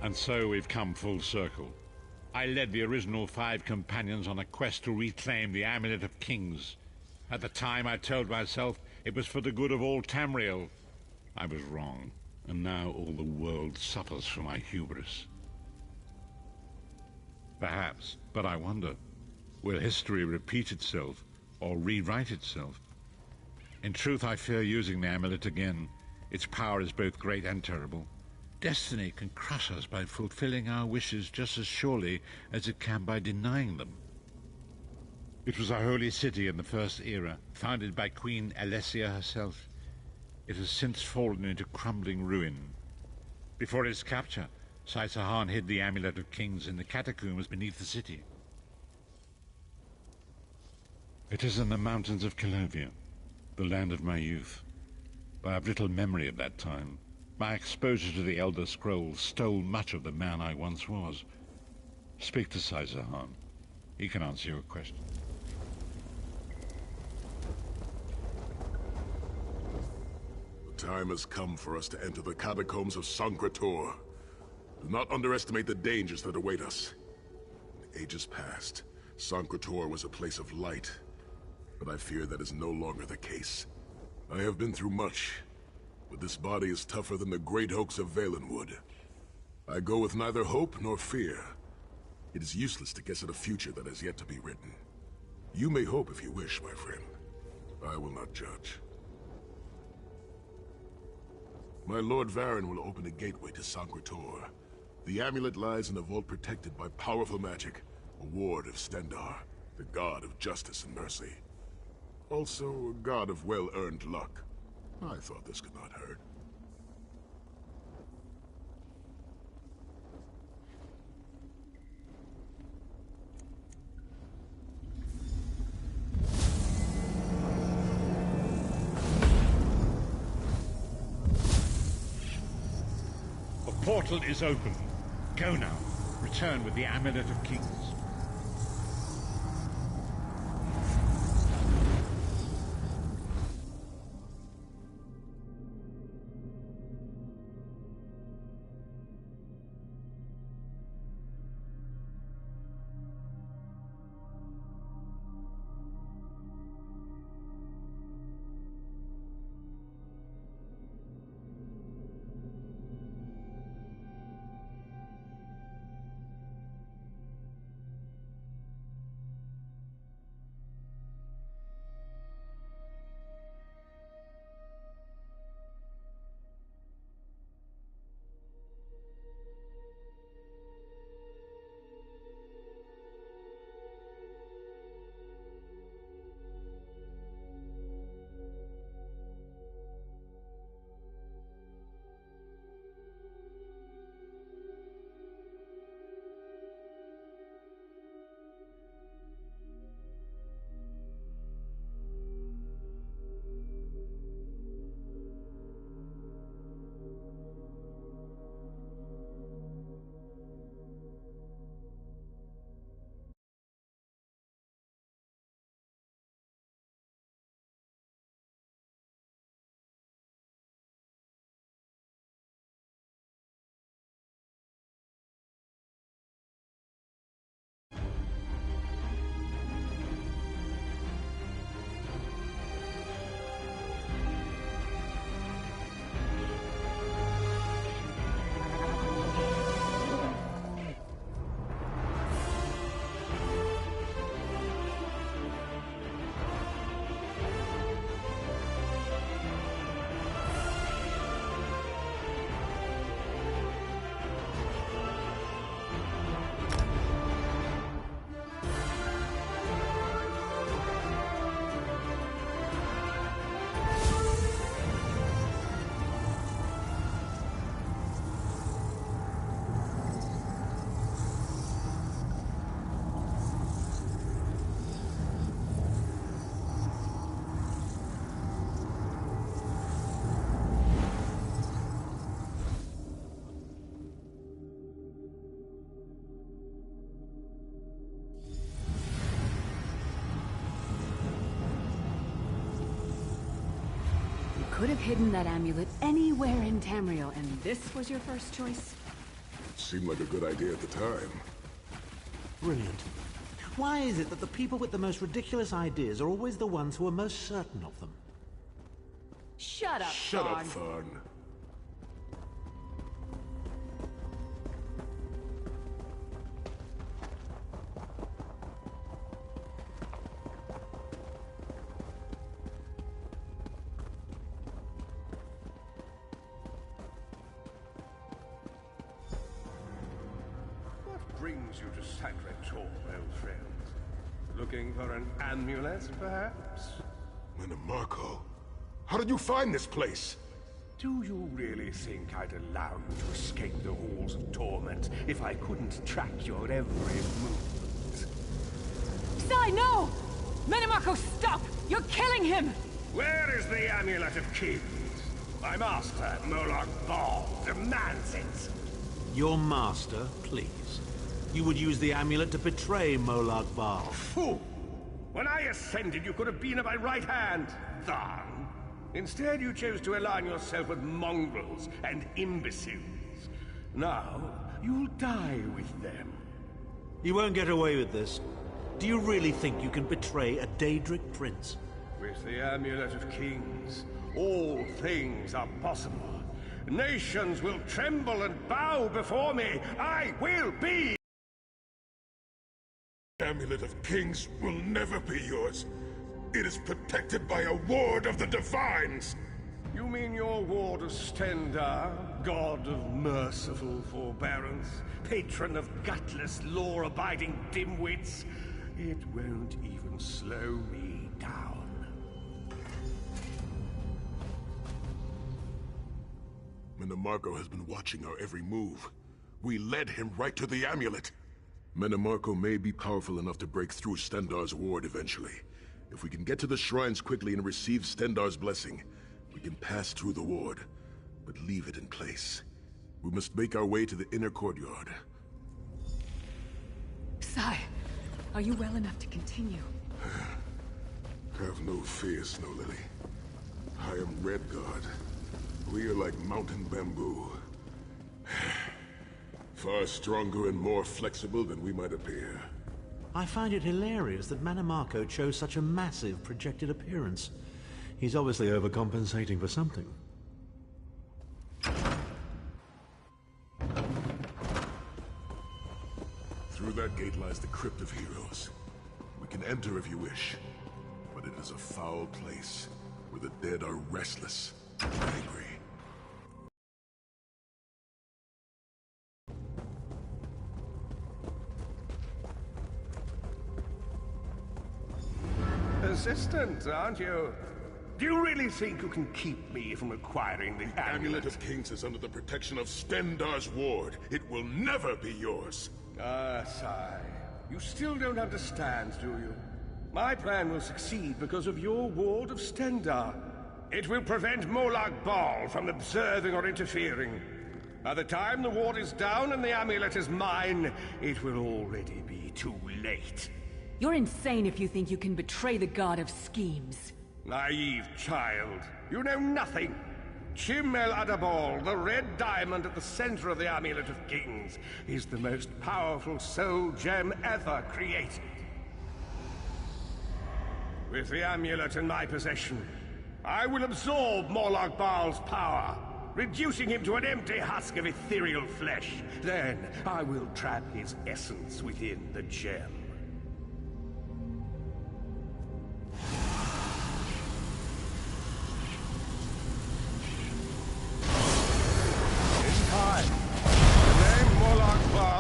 And so we've come full circle. I led the original 5 companions on a quest to reclaim the Amulet of Kings. At the time, I told myself it was for the good of all Tamriel. I was wrong, and now all the world suffers from my hubris. Perhaps, but I wonder, will history repeat itself or rewrite itself? In truth, I fear using the amulet again. Its power is both great and terrible. Destiny can crush us by fulfilling our wishes just as surely as it can by denying them. It was a holy city in the First Era, founded by Queen Alessia herself. It has since fallen into crumbling ruin. Before its capture, Saitahan hid the Amulet of Kings in the catacombs beneath the city. It is in the mountains of Calovia, the land of my youth. But I have little memory of that time. My exposure to the Elder Scrolls stole much of the man I once was. Speak to Saitahan. He can answer your question. The time has come for us to enter the catacombs of Sancretor. Do not underestimate the dangers that await us. In ages past, Sancretor was a place of light, but I fear that is no longer the case. I have been through much, but this body is tougher than the great oaks of Valenwood. I go with neither hope nor fear. It is useless to guess at a future that has yet to be written. You may hope if you wish, my friend. I will not judge. My Lord Varen will open a gateway to Sancretor. The amulet lies in a vault protected by powerful magic, a ward of Stendarr, the god of justice and mercy. Also, a god of well-earned luck. I thought this could not hurt. The portal is open. Go now. Return with the Amulet of Kings. Could have hidden that amulet anywhere in Tamriel, and this was your first choice? Seemed like a good idea at the time. Brilliant. Why is it that the people with the most ridiculous ideas are always the ones who are most certain of them? Shut up, Shut up, Thorn. Thorn. What brings you to Sacred-Tor, old friend? Looking for an amulet, perhaps? Minimarco, how did you find this place? Do you really think I'd allow you to escape the halls of torment if I couldn't track your every movement? Sai, no! Minimarco, stop! You're killing him! Where is the Amulet of Kings? My master, Molag Bal, demands it! Your master, please. You would use the amulet to betray Molag Bal. Fool! When I ascended, you could have been at my right hand, Tharn. Instead, you chose to align yourself with mongrels and imbeciles. Now, you'll die with them. You won't get away with this. Do you really think you can betray a Daedric prince? With the Amulet of Kings, all things are possible. Nations will tremble and bow before me. I will be! The Amulet of Kings will never be yours. It is protected by a ward of the Divines! You mean your ward of Stendar, god of merciful forbearance, patron of gutless, law-abiding dimwits? It won't even slow me down. Minimarco has been watching our every move. We led him right to the amulet. Minimarco may be powerful enough to break through Stendar's ward eventually. If we can get to the shrines quickly and receive Stendar's blessing, we can pass through the ward, but leave it in place. We must make our way to the inner courtyard. Sai, are you well enough to continue? Have no fear, Snow Lily. I am Red God. We are like mountain bamboo. Far stronger and more flexible than we might appear. I find it hilarious that Minimarco chose such a massive projected appearance. He's obviously overcompensating for something. Through that gate lies the Crypt of Heroes. We can enter if you wish, but it is a foul place where the dead are restless and angry. Persistent, aren't you? Do you really think you can keep me from acquiring the The Amulet of Kings is under the protection of Stendar's ward. It will never be yours. Ah, Sai. You still don't understand, do you? My plan will succeed because of your ward of Stendar. It will prevent Molag Bal from observing or interfering. By the time the ward is down and the amulet is mine, it will already be too late. You're insane if you think you can betray the god of schemes. Naive child. You know nothing. Chim El Adabal, the red diamond at the center of the Amulet of Kings, is the most powerful soul gem ever created. With the amulet in my possession, I will absorb Molag Bal's power, reducing him to an empty husk of ethereal flesh. Then I will trap his essence within the gem.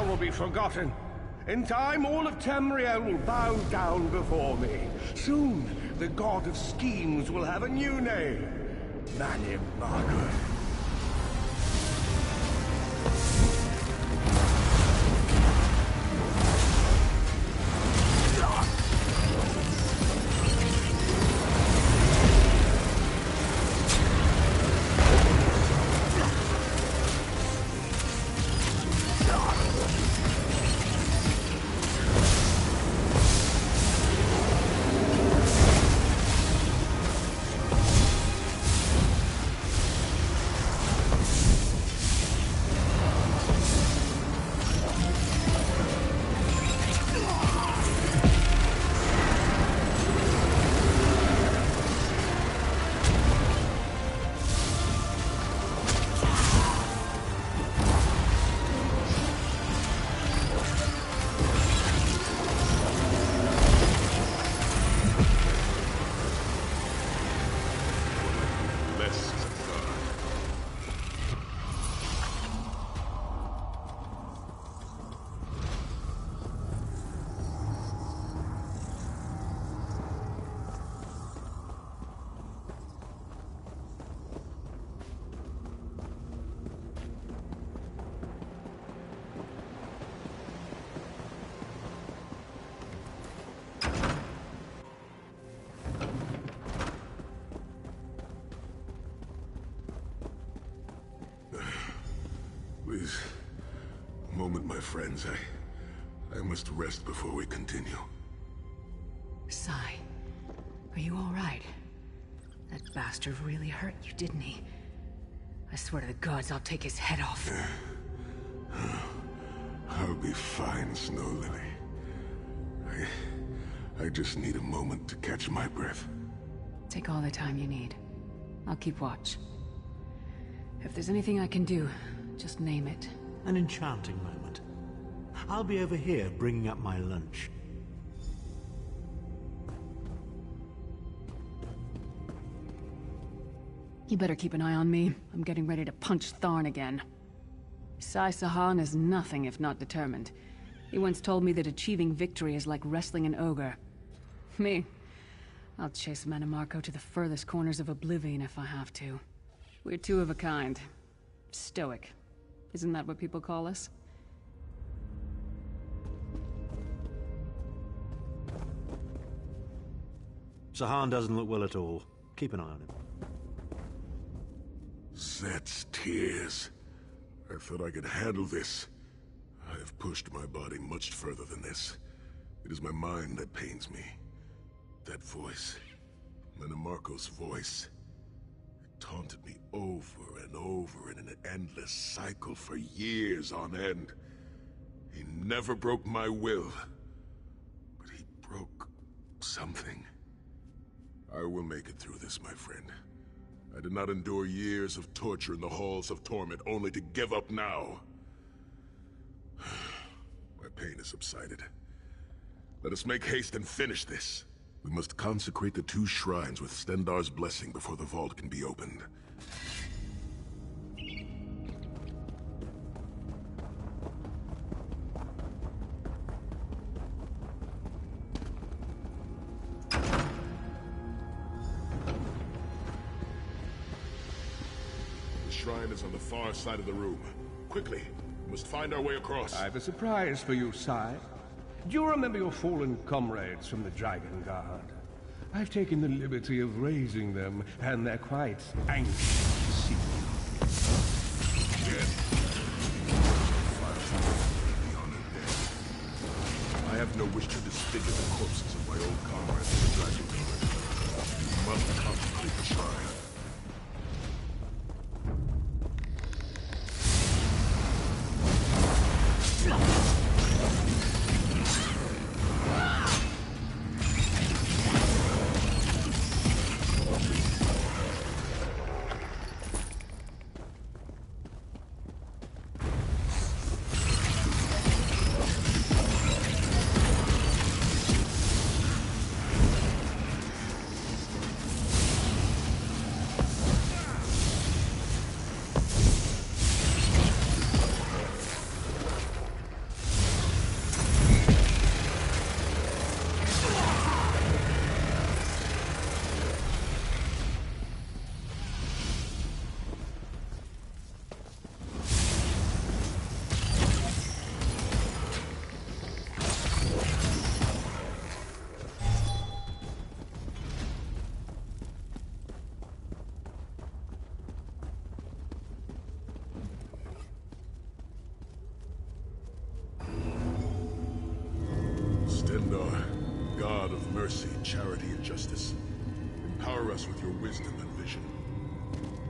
Will be forgotten. In time, all of Tamriel will bow down before me. Soon, the god of schemes will have a new name. Minimarco. my friends. I must rest before we continue. Sai, are you all right? That bastard really hurt you, didn't he? I swear to the gods I'll take his head off. I'll be fine, Snow Lily. I just need a moment to catch my breath. Take all the time you need. I'll keep watch. If there's anything I can do, just name it. An enchanting moment. I'll be over here bringing up my lunch. You better keep an eye on me. I'm getting ready to punch Tharn again. Sai Sahan is nothing if not determined. He once told me that achieving victory is like wrestling an ogre. Me, I'll chase Manimarco to the furthest corners of oblivion if I have to. We're two of a kind. Stoic. Isn't that what people call us? Sahan doesn't look well at all. Keep an eye on him. Set's tears. I thought I could handle this. I have pushed my body much further than this. It is my mind that pains me. That voice, Manimarco's voice, it taunted me over and over in an endless cycle for years on end. He never broke my will, but he broke something. I will make it through this, my friend. I did not endure years of torture in the halls of torment only to give up now. My pain has subsided. Let us make haste and finish this. We must consecrate the two shrines with Stendarr's blessing before the vault can be opened. The shrine is on the far side of the room. Quickly, we must find our way across. I have a surprise for you, Sai. Do you remember your fallen comrades from the Dragon Guard? I've taken the liberty of raising them, and they're quite anxious to see you. Dead. Beyond the dead. I have no wish to disfigure the corpses of my old comrades in the Dragon Guard. You must consecrate the shrine. Stendarr, God of mercy, charity, and justice, empower us with your wisdom and vision.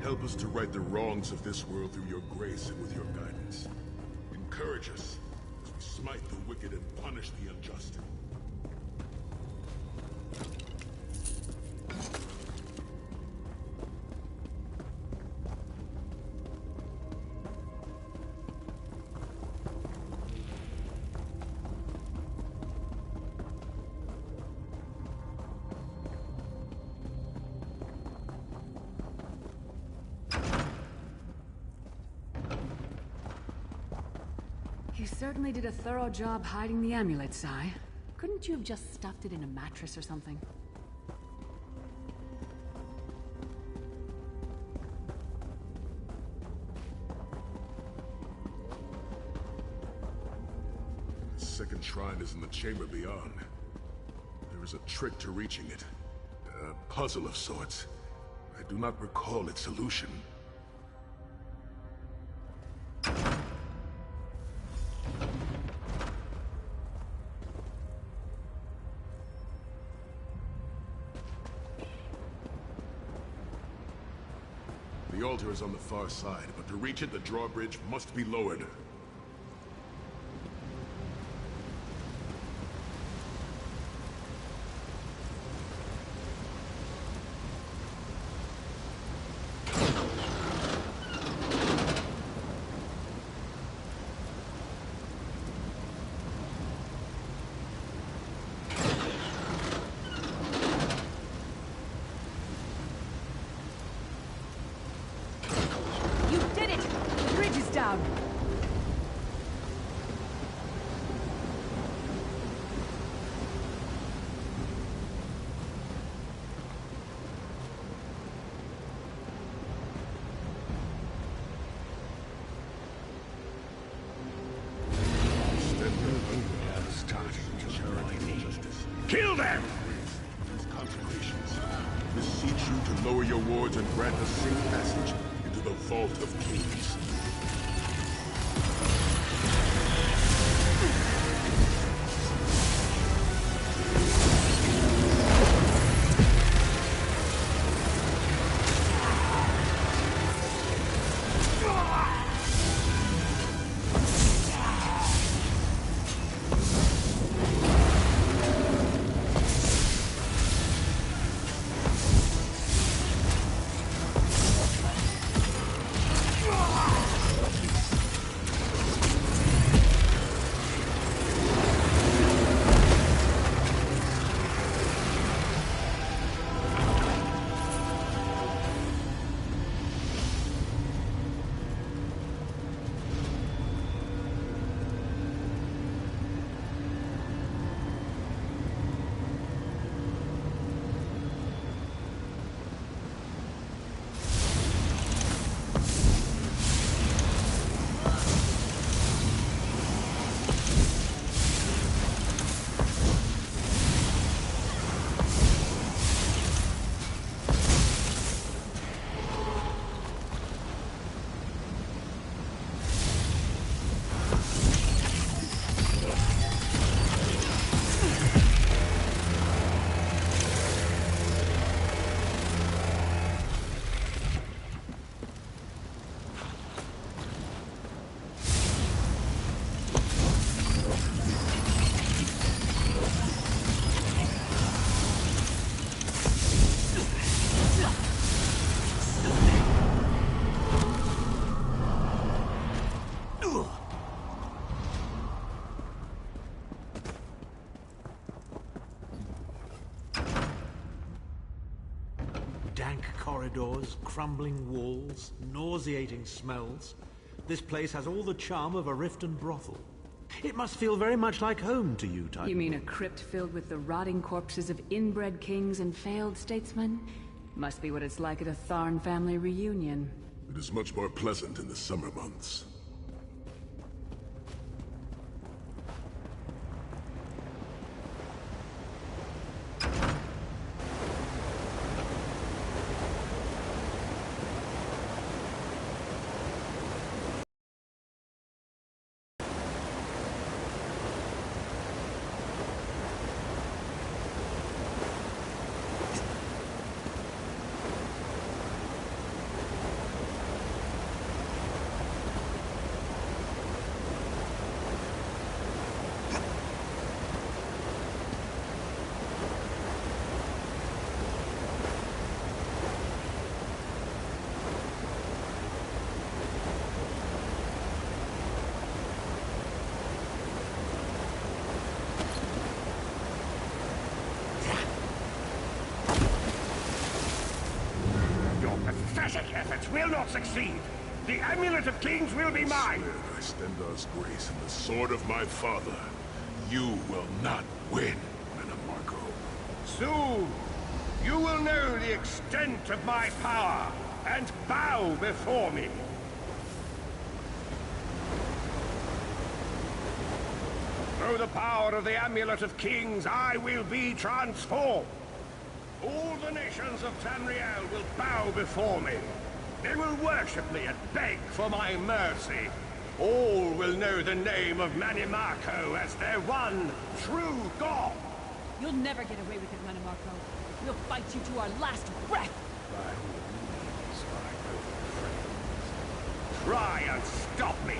Help us to right the wrongs of this world through your grace and with your guidance. Encourage us as we smite the wicked and punish the unjust. You certainly did a thorough job hiding the amulet, Sai. Couldn't you have just stuffed it in a mattress or something? The second shrine is in the chamber beyond. There is a trick to reaching it. A puzzle of sorts. I do not recall its solution. The altar is on the far side, but to reach it, the drawbridge must be lowered. Down. Kill them! These consecrations beseech you to lower your wards and grant us safe passage into the Vault of Kings. Dank corridors, crumbling walls, nauseating smells. This place has all the charm of a Riften brothel. It must feel very much like home to you, Titan. You mean a crypt filled with the rotting corpses of inbred kings and failed statesmen? Must be what it's like at a Tharn family reunion. It is much more pleasant in the summer months. Pathetic efforts will not succeed. The Amulet of Kings will be mine. I swear by Stendar's grace and the sword of my father, you will not win, Marco. Soon, you will know the extent of my power and bow before me. Through the power of the Amulet of Kings, I will be transformed. All the nations of Tamriel will bow before me. They will worship me and beg for my mercy. All will know the name of Manimarco as their one true god. You'll never get away with it, Manimarco. We'll fight you to our last breath. By all means, I will friends. Try and stop me!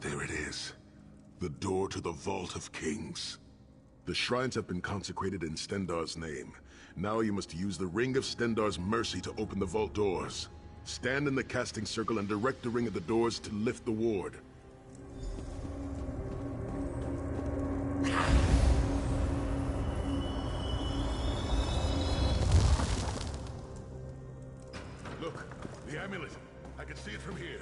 There it is. The door to the Vault of Kings. The shrines have been consecrated in Stendarr's name. Now you must use the Ring of Stendarr's mercy to open the vault doors. Stand in the casting circle and direct the ring of the doors to lift the ward. Look, the amulet. I can see it from here.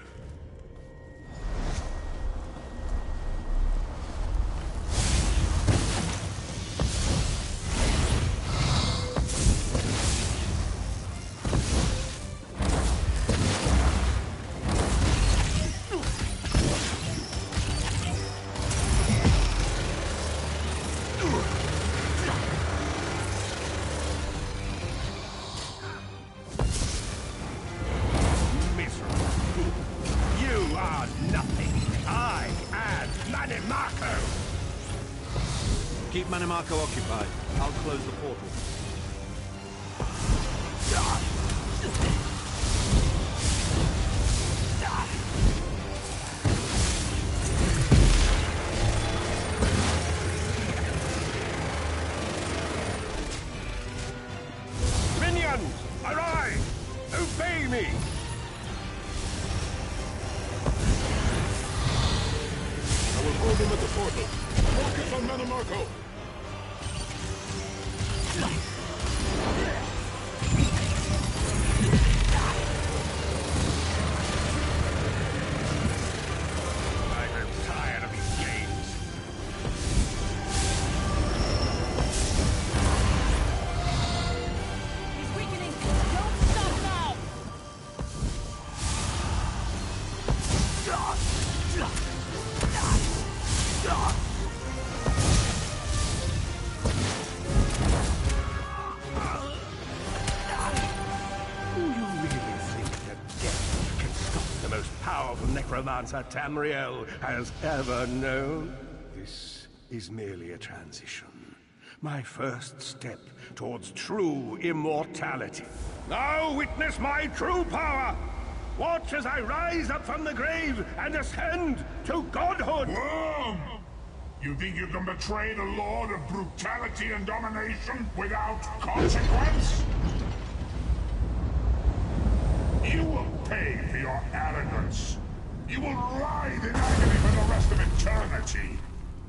Keep Manimarco occupied. I'll close the portal. Minions, arise! Obey me! I will hold him at the portal. Focus on Manimarco! I'm tired of these games. He's weakening. Don't stop now. necromancer Tamriel has ever known. This is merely a transition. My first step towards true immortality. Now witness my true power! Watch as I rise up from the grave and ascend to godhood! Worm! You think you can betray the Lord of brutality and domination without consequence? You will pay for your arrogance. You will writhe in agony for the rest of eternity.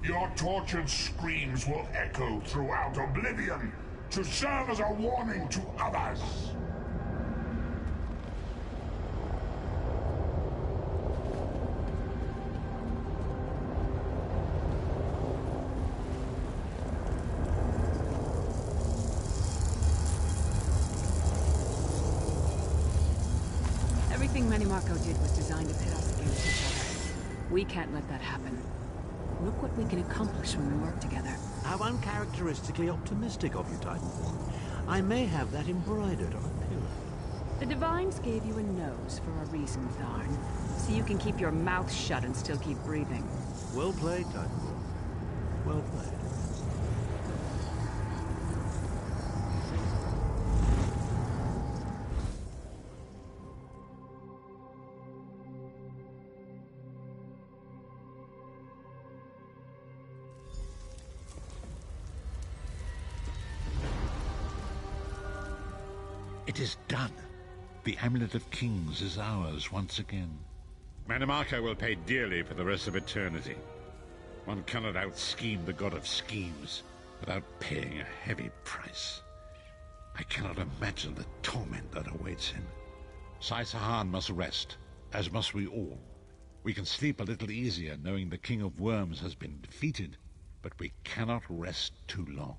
Your tortured screams will echo throughout oblivion to serve as a warning to others. Everything Manimarco did was designed to pit us against each other. We can't let that happen. Look what we can accomplish when we work together. How uncharacteristically optimistic of you, Titanfall. I may have that embroidered on a pillow. The Divines gave you a nose for a reason, Tharn. So you can keep your mouth shut and still keep breathing. Well played, Titanfall. Well played. It is done. The Amulet of Kings is ours once again. Manimarco will pay dearly for the rest of eternity. One cannot out-scheme the god of schemes without paying a heavy price. I cannot imagine the torment that awaits him. Sahan must rest, as must we all. We can sleep a little easier knowing the King of Worms has been defeated, but we cannot rest too long.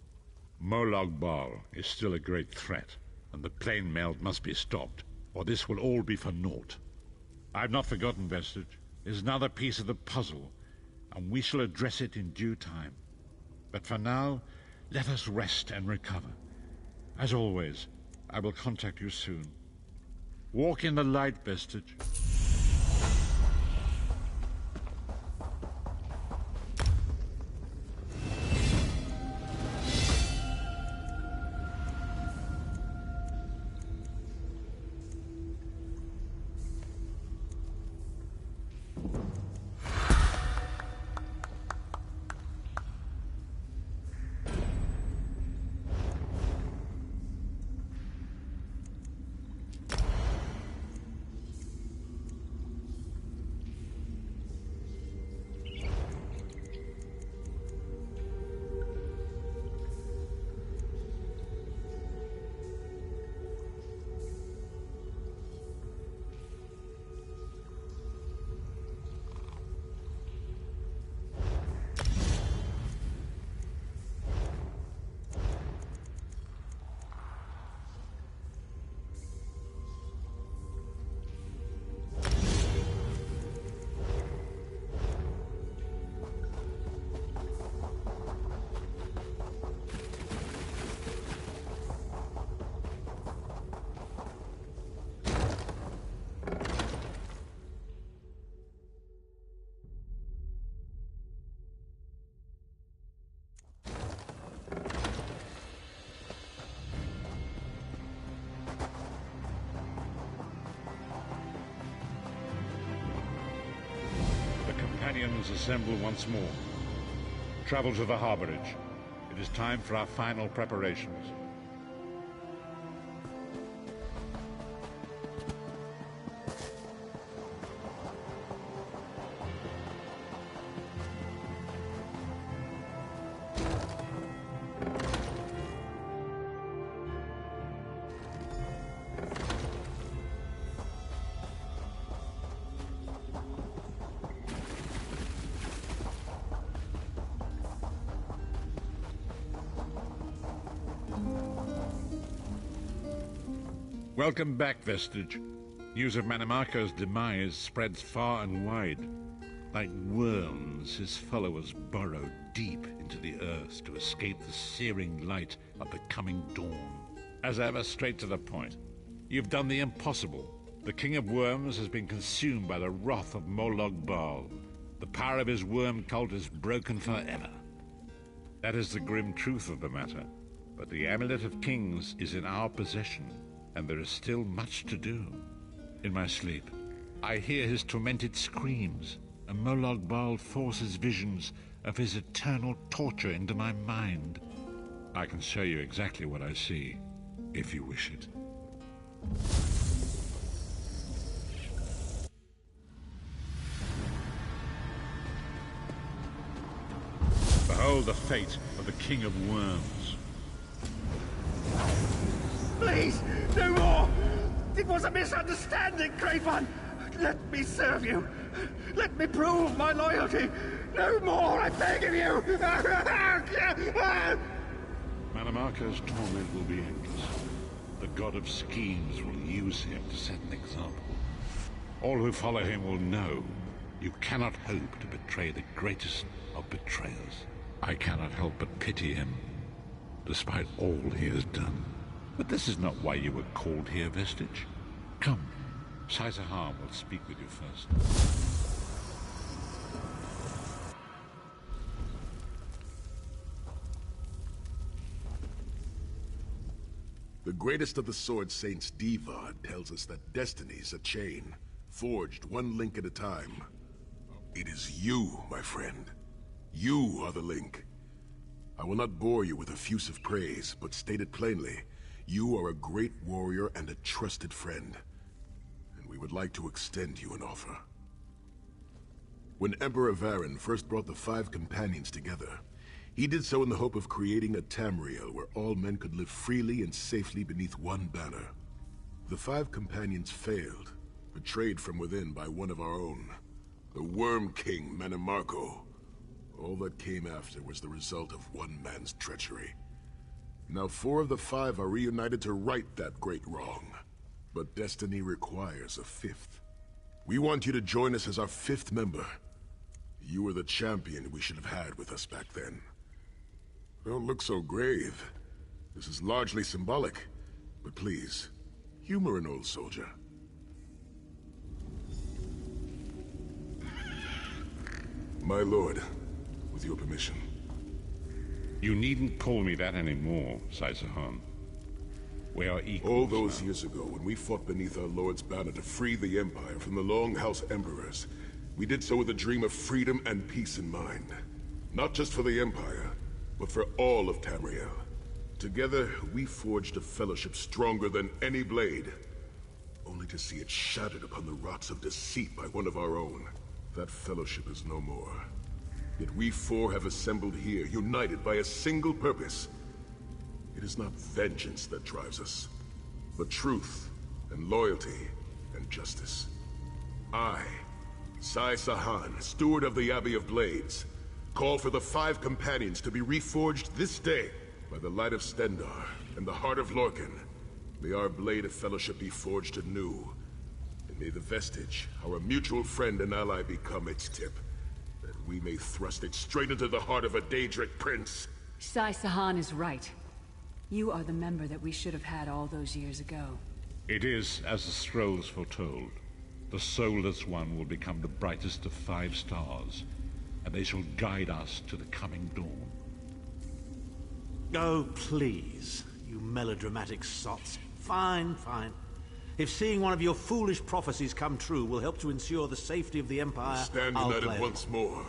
Molag Bal is still a great threat, and the plane meld must be stopped, or this will all be for naught. I've not forgotten, Vestige. It's another piece of the puzzle, and we shall address it in due time. But for now, let us rest and recover. As always, I will contact you soon. Walk in the light, Vestige. Companions assemble once more. Travel to the harborage. It is time for our final preparations. Welcome back, Vestige. News of Manimarco's demise spreads far and wide. Like worms, his followers burrow deep into the earth to escape the searing light of the coming dawn. As ever, straight to the point. You've done the impossible. The King of Worms has been consumed by the wrath of Molag Bal. The power of his worm cult is broken forever. That is the grim truth of the matter. But the Amulet of Kings is in our possession, and there is still much to do. In my sleep, I hear his tormented screams, and Molag Bal forces visions of his eternal torture into my mind. I can show you exactly what I see, if you wish it. Behold the fate of the King of Worms. Please, no more! It was a misunderstanding, Great One! Let me serve you! Let me prove my loyalty! No more, I beg of you! Manamako's torment will be endless. The god of schemes will use him to set an example. All who follow him will know you cannot hope to betray the greatest of betrayers. I cannot help but pity him, despite all he has done. But this is not why you were called here, Vestige. Come, Saisahar will speak with you first. The greatest of the Sword Saints, Divad, tells us that destiny's a chain, forged one link at a time. It is you, my friend. You are the link. I will not bore you with effusive praise, but state it plainly. You are a great warrior and a trusted friend, and we would like to extend you an offer. When Emperor Varen first brought the 5 companions together, he did so in the hope of creating a Tamriel where all men could live freely and safely beneath one banner. The 5 companions failed, betrayed from within by one of our own, the Worm King Mannimarco. All that came after was the result of one man's treachery. Now 4 of the 5 are reunited to right that great wrong. But destiny requires a 5th. We want you to join us as our 5th member. You were the champion we should have had with us back then. Don't look so grave. This is largely symbolic. But please, humor an old soldier. My lord, with your permission. You needn't call me that anymore, Saisahar. We are equals. All those years ago, when we fought beneath our lord's banner to free the Empire from the Longhouse Emperors, we did so with a dream of freedom and peace in mind. Not just for the Empire, but for all of Tamriel. Together, we forged a fellowship stronger than any blade, only to see it shattered upon the rocks of deceit by one of our own. That fellowship is no more. Yet we 4 have assembled here, united by a single purpose. It is not vengeance that drives us, but truth, and loyalty, and justice. I, Saisahar, steward of the Abbey of Blades, call for the 5 companions to be reforged this day by the light of Stendarr and the heart of Lorkhan. May our blade of fellowship be forged anew, and may the Vestige, our mutual friend and ally, become its tip, that we may thrust it straight into the heart of a Daedric prince. Saisahar is right. You are the member that we should have had all those years ago. It is as the scrolls foretold. The soulless one will become the brightest of 5 stars, and they shall guide us to the coming dawn. Oh, please, you melodramatic sots. Fine, fine. If seeing one of your foolish prophecies come true will help to ensure the safety of the Empire, Stand I'll united play once more.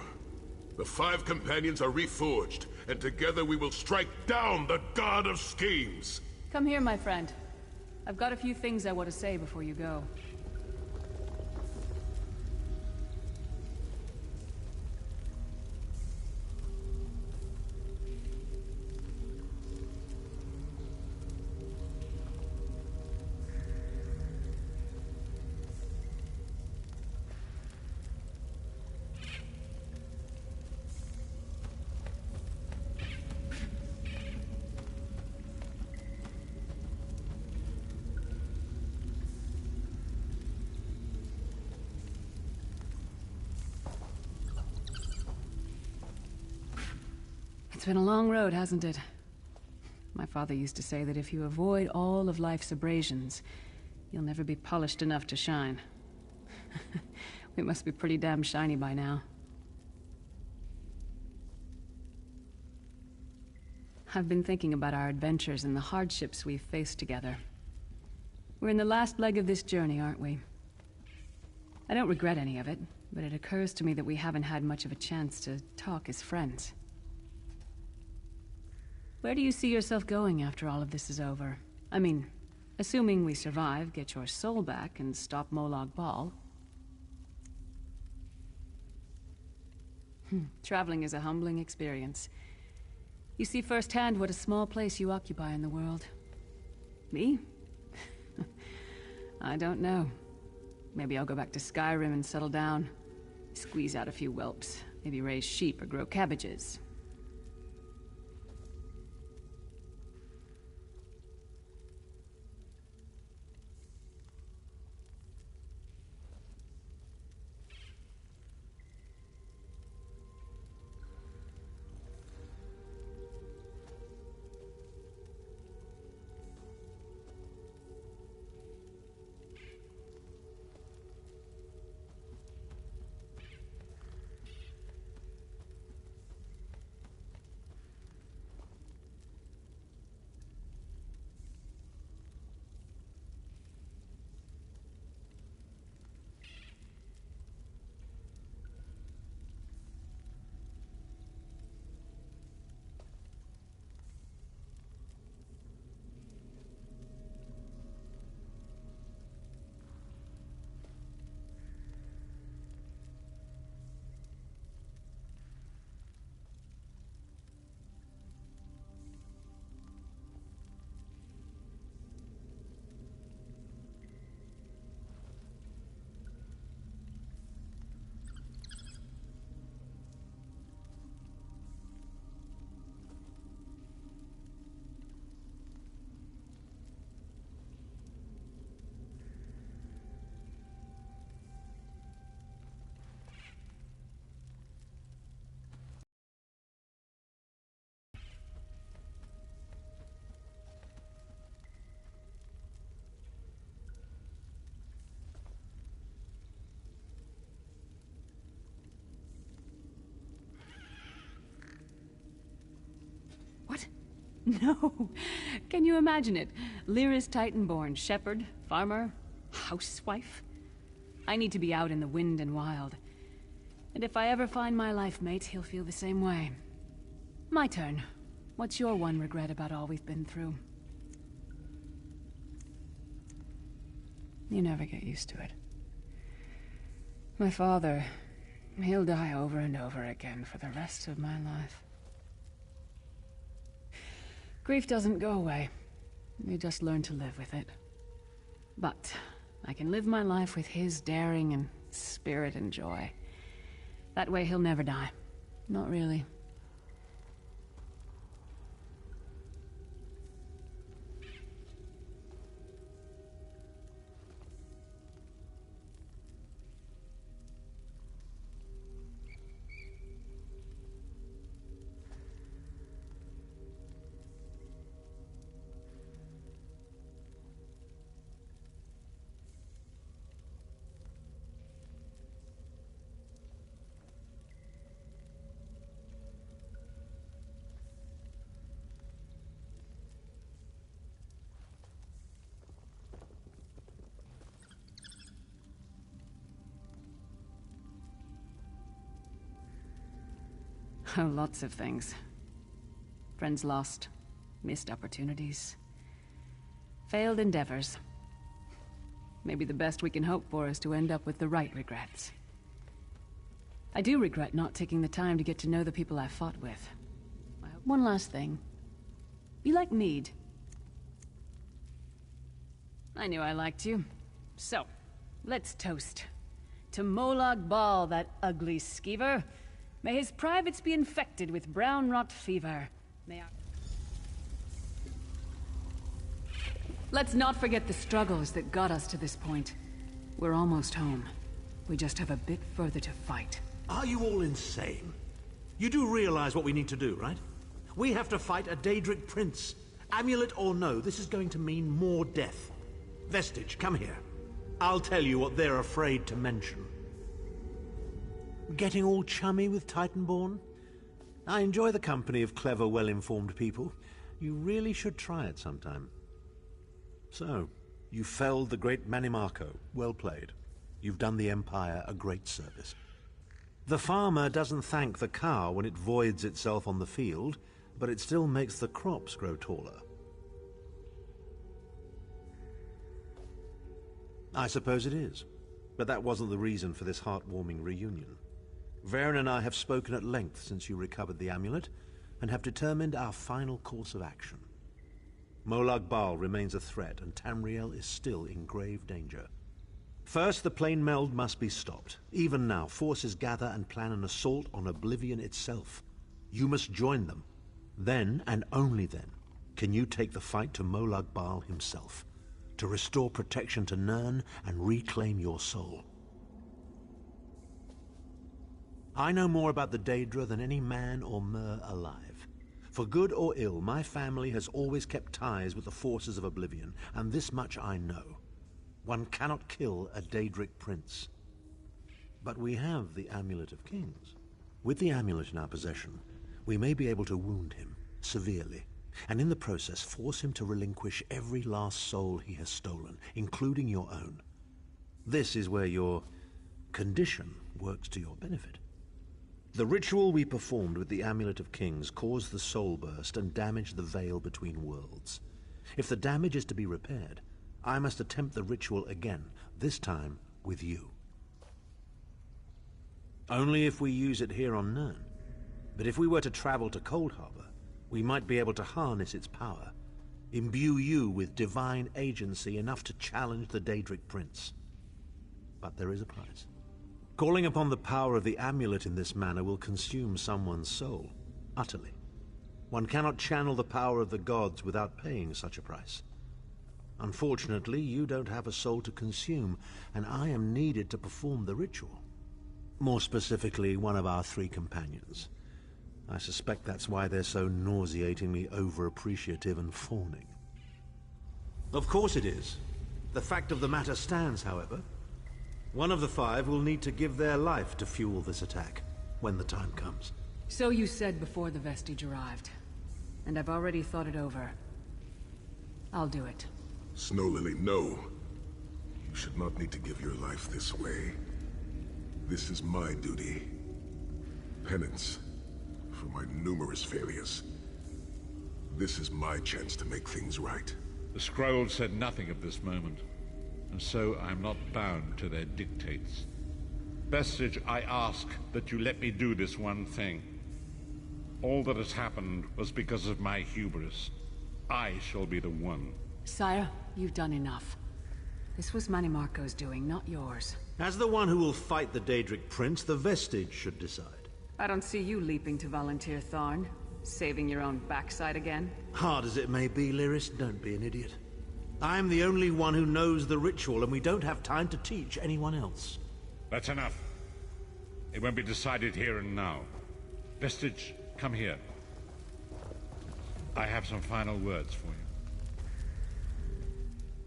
The 5 companions are reforged, and together we will strike down the God of Schemes! Come here, my friend. I've got a few things I want to say before you go. It's been a long road, hasn't it? My father used to say that if you avoid all of life's abrasions, You'll never be polished enough to shine. We must be pretty damn shiny by now. I've been thinking about our adventures and the hardships we've faced together. We're in the last leg of this journey, aren't we? I don't regret any of it, but it occurs to me that we haven't had much of a chance to talk as friends. Where do you see yourself going after all of this is over? I mean, assuming we survive, get your soul back, and stop Molag Bal. Traveling is a humbling experience. You see firsthand what a small place you occupy in the world. Me? I don't know. Maybe I'll go back to Skyrim and settle down. Squeeze out a few whelps. Maybe raise sheep or grow cabbages. What? No. Can you imagine it? Lyra's Titan-born shepherd, farmer, housewife. I need to be out in the wind and wild. And if I ever find my life mate, he'll feel the same way. My turn. What's your one regret about all we've been through? You never get used to it. My father, he'll die over and over again for the rest of my life. Grief doesn't go away. You just learn to live with it. But I can live my life with his daring and spirit and joy. That way he'll never die. Not really. Oh, lots of things. Friends lost, missed opportunities, failed endeavors. Maybe the best we can hope for is to end up with the right regrets. I do regret not taking the time to get to know the people I fought with. One last thing. You like mead? I knew I liked you. So, let's toast. To Molag Bal, that ugly skeever. May his privates be infected with brown rot fever. Let's not forget the struggles that got us to this point. We're almost home. We just have a bit further to fight. Are you all insane? You do realize what we need to do, right? We have to fight a Daedric prince. Amulet or no, this is going to mean more death. Vestige, come here. I'll tell you what they're afraid to mention. Getting all chummy with Titanborn? I enjoy the company of clever, well-informed people. You really should try it sometime. So, you felled the great Manimarco. Well played. You've done the Empire a great service. The farmer doesn't thank the cow when it voids itself on the field, but it still makes the crops grow taller. I suppose it is, but that wasn't the reason for this heartwarming reunion. Varen and I have spoken at length since you recovered the amulet, and have determined our final course of action. Molag Bal remains a threat, and Tamriel is still in grave danger. First, the plane meld must be stopped. Even now, forces gather and plan an assault on Oblivion itself. You must join them. Then, and only then, can you take the fight to Molag Bal himself, to restore protection to Nirn and reclaim your soul. I know more about the Daedra than any man or mer alive. For good or ill, my family has always kept ties with the forces of Oblivion, and this much I know. One cannot kill a Daedric prince. But we have the Amulet of Kings. With the amulet in our possession, we may be able to wound him severely, and in the process force him to relinquish every last soul he has stolen, including your own. This is where your condition works to your benefit. The ritual we performed with the Amulet of Kings caused the soul burst and damaged the veil between worlds. If the damage is to be repaired, I must attempt the ritual again, this time with you. Only if we use it here on Nirn. But if we were to travel to Cold Harbor, we might be able to harness its power, imbue you with divine agency enough to challenge the Daedric Prince. But there is a price. Calling upon the power of the amulet in this manner will consume someone's soul, utterly. One cannot channel the power of the gods without paying such a price. Unfortunately, you don't have a soul to consume, and I am needed to perform the ritual. More specifically, one of our 3 companions. I suspect that's why they're so nauseatingly over-appreciative and fawning. Of course it is. The fact of the matter stands, however. One of the 5 will need to give their life to fuel this attack, when the time comes. So you said before the Vestige arrived, and I've already thought it over. I'll do it. Snow Lily, no. You should not need to give your life this way. This is my duty. Penance for my numerous failures. This is my chance to make things right. The scroll said nothing of this moment, and so I'm not bound to their dictates. Vestige, I ask that you let me do this one thing. All that has happened was because of my hubris. I shall be the one. Sire, you've done enough. This was Manimarco's doing, not yours. As the one who will fight the Daedric Prince, the Vestige should decide. I don't see you leaping to volunteer, Tharn. Saving your own backside again? Hard as it may be, Lyris, don't be an idiot. I am the only one who knows the ritual, and we don't have time to teach anyone else. That's enough. It won't be decided here and now. Vestige, come here. I have some final words for you.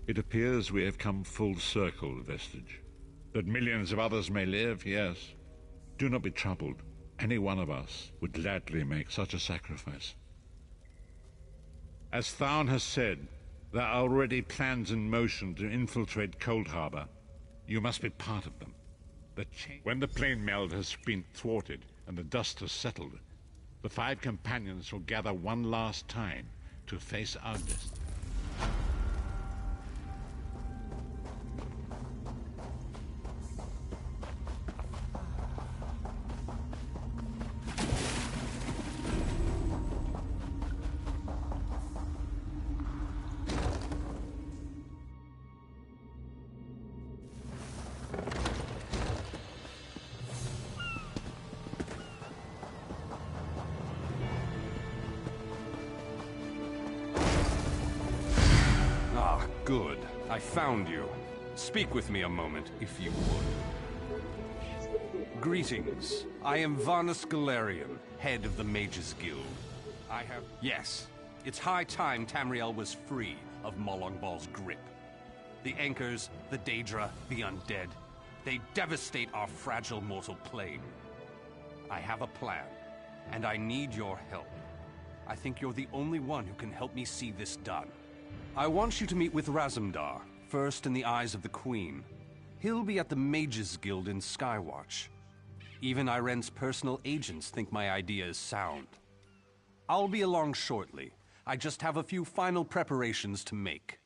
It appears we have come full circle, Vestige. That millions of others may live, yes. Do not be troubled. Any one of us would gladly make such a sacrifice. As Tharn has said, there are already plans in motion to infiltrate Cold Harbor. You must be part of them. When the plane meld has been thwarted and the dust has settled, the 5 companions will gather one last time to face our destiny. Good. I found you. Speak with me a moment, if you would. Greetings. I am Varnus Galarian, head of the Mages Guild. Yes. It's high time Tamriel was free of Molag Bal's grip. The Anchors, the Daedra, the Undead. They devastate our fragile mortal plane. I have a plan, and I need your help. I think you're the only one who can help me see this done. I want you to meet with Razumdar, first in the eyes of the Queen. He'll be at the Mages Guild in Skywatch. Even Iren's personal agents think my idea is sound. I'll be along shortly. I just have a few final preparations to make.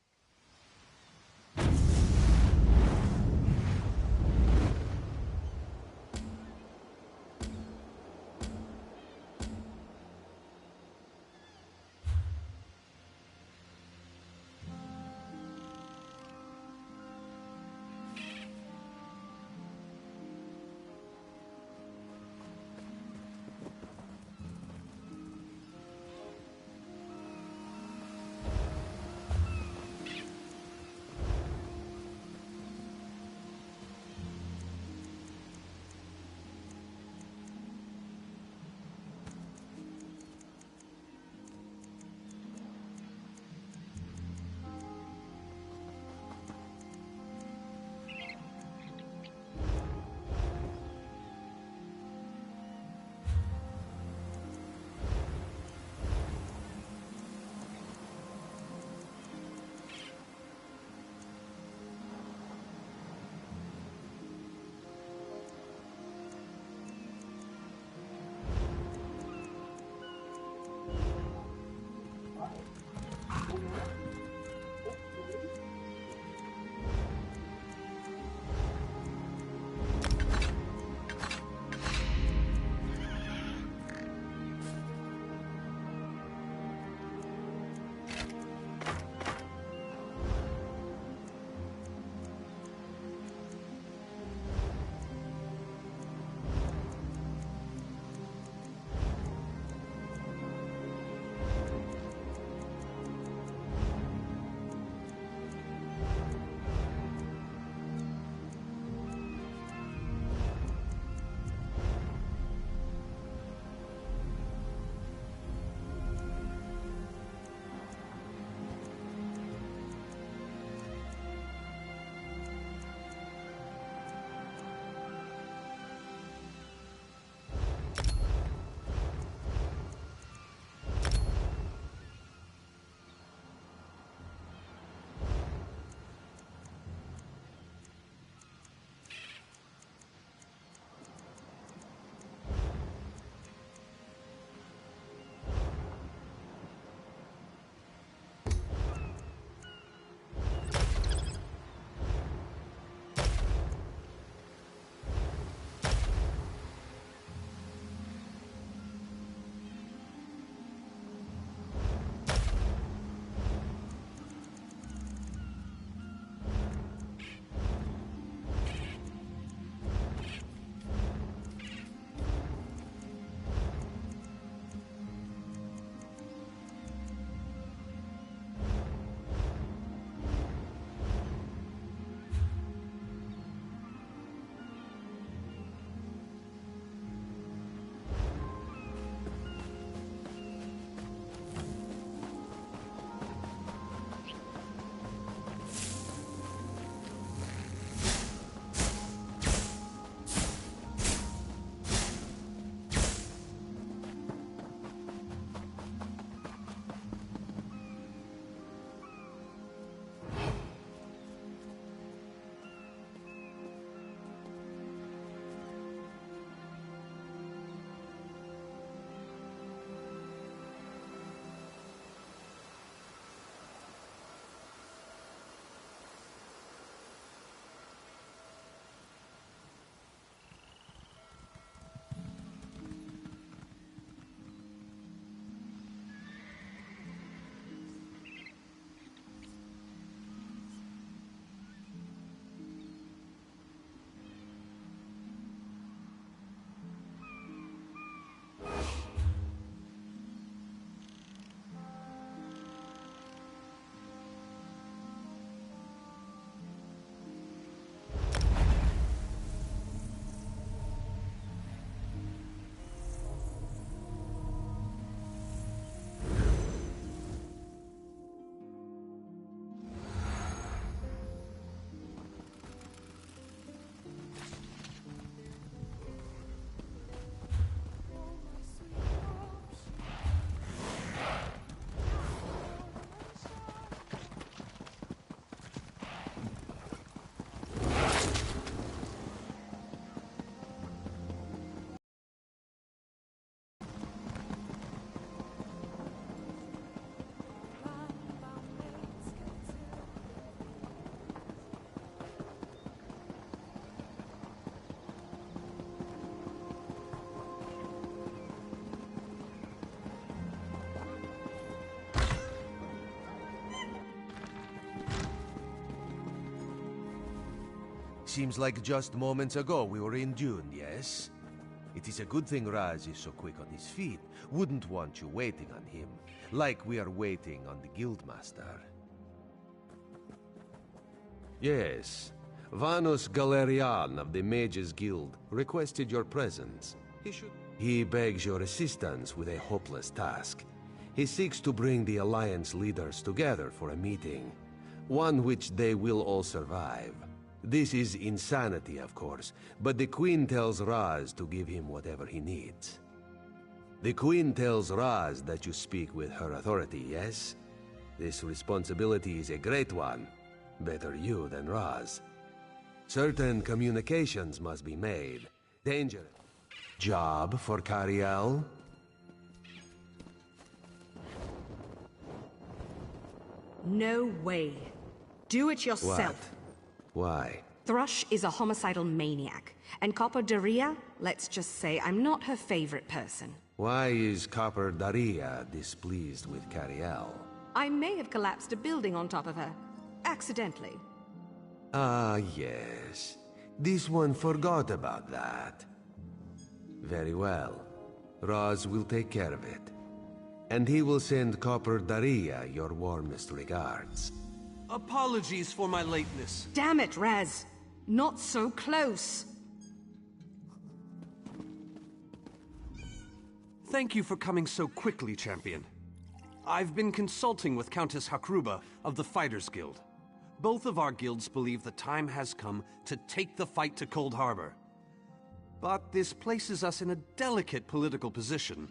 Seems like just moments ago we were in Dune, yes? It is a good thing Raz is so quick on his feet. Wouldn't want you waiting on him, like we are waiting on the Guildmaster. Yes, Vanus Galerian of the Mages Guild requested your presence. He begs your assistance with a hopeless task. He seeks to bring the Alliance leaders together for a meeting, one which they will all survive. This is insanity, of course, but the Queen tells Raz to give him whatever he needs. The Queen tells Raz that you speak with her authority, yes? This responsibility is a great one. Better you than Raz. Certain communications must be made. Dangerous. Job for Cariel? No way. Do it yourself. What? Why? Thrush is a homicidal maniac, and Copper Daria, let's just say I'm not her favorite person. Why is Copper Daria displeased with Cariel? I may have collapsed a building on top of her. Accidentally. Ah, yes. This one forgot about that. Very well. Raz will take care of it. And he will send Copper Daria your warmest regards. Apologies for my lateness. Damn it, Raz. Not so close. Thank you for coming so quickly, Champion. I've been consulting with Countess Hakruba of the Fighters Guild. Both of our guilds believe the time has come to take the fight to Cold Harbor. But this places us in a delicate political position.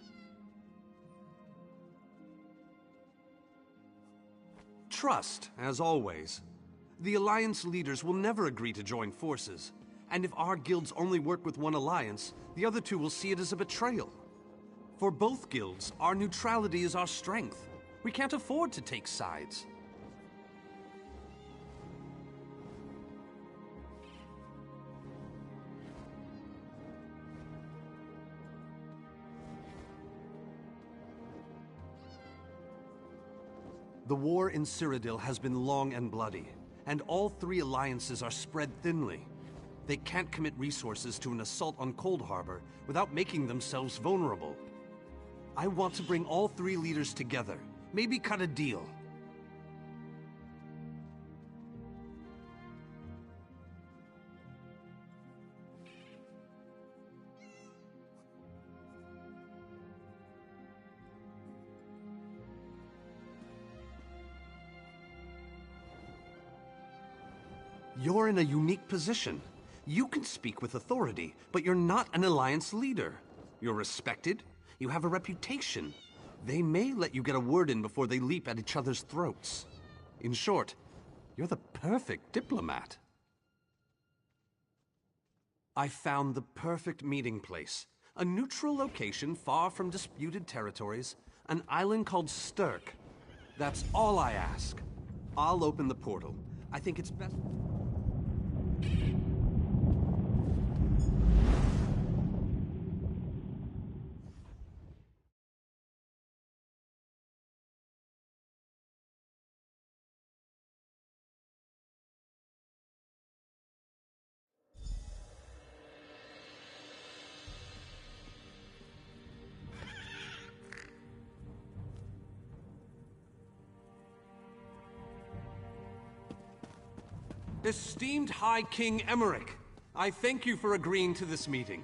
Trust, as always. The Alliance leaders will never agree to join forces. And if our guilds only work with one alliance, the other two will see it as a betrayal. For both guilds, our neutrality is our strength. We can't afford to take sides. The war in Cyrodiil has been long and bloody, and all three alliances are spread thinly. They can't commit resources to an assault on Cold Harbor without making themselves vulnerable. I want to bring all three leaders together, maybe cut a deal. You're in a unique position. You can speak with authority, but you're not an Alliance leader. You're respected. You have a reputation. They may let you get a word in before they leap at each other's throats. In short, you're the perfect diplomat. I found the perfect meeting place. A neutral location far from disputed territories. An island called Stirk. That's all I ask. I'll open the portal. I think it's best... Esteemed High King Emmerich, I thank you for agreeing to this meeting.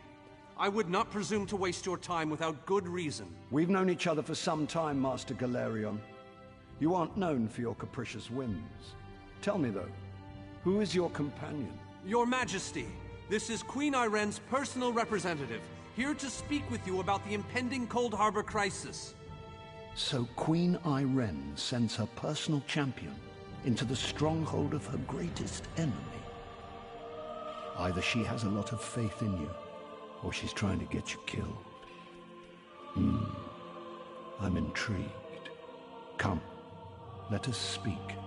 I would not presume to waste your time without good reason. We've known each other for some time, Master Galerion. You aren't known for your capricious whims. Tell me, though, who is your companion? Your Majesty, this is Queen Iren's personal representative, here to speak with you about the impending Cold Harbor crisis. So Queen Iren sends her personal champion into the stronghold of her greatest enemy. Either she has a lot of faith in you, or she's trying to get you killed. I'm intrigued. Come, let us speak.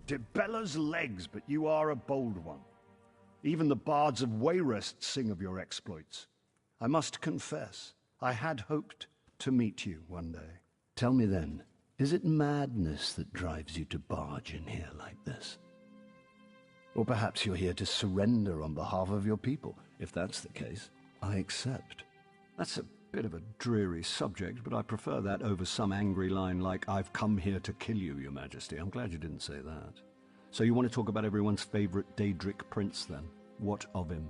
Dibella's legs, but you are a bold one. Even the bards of Wayrest sing of your exploits. I must confess, I had hoped to meet you one day. Tell me then, is it madness that drives you to barge in here like this? Or perhaps you're here to surrender on behalf of your people. If that's the case, I accept. That's a bit of a dreary subject, but I prefer that over some angry line like, "I've come here to kill you, Your Majesty." I'm glad you didn't say that. So you want to talk about everyone's favorite Daedric prince, then? What of him?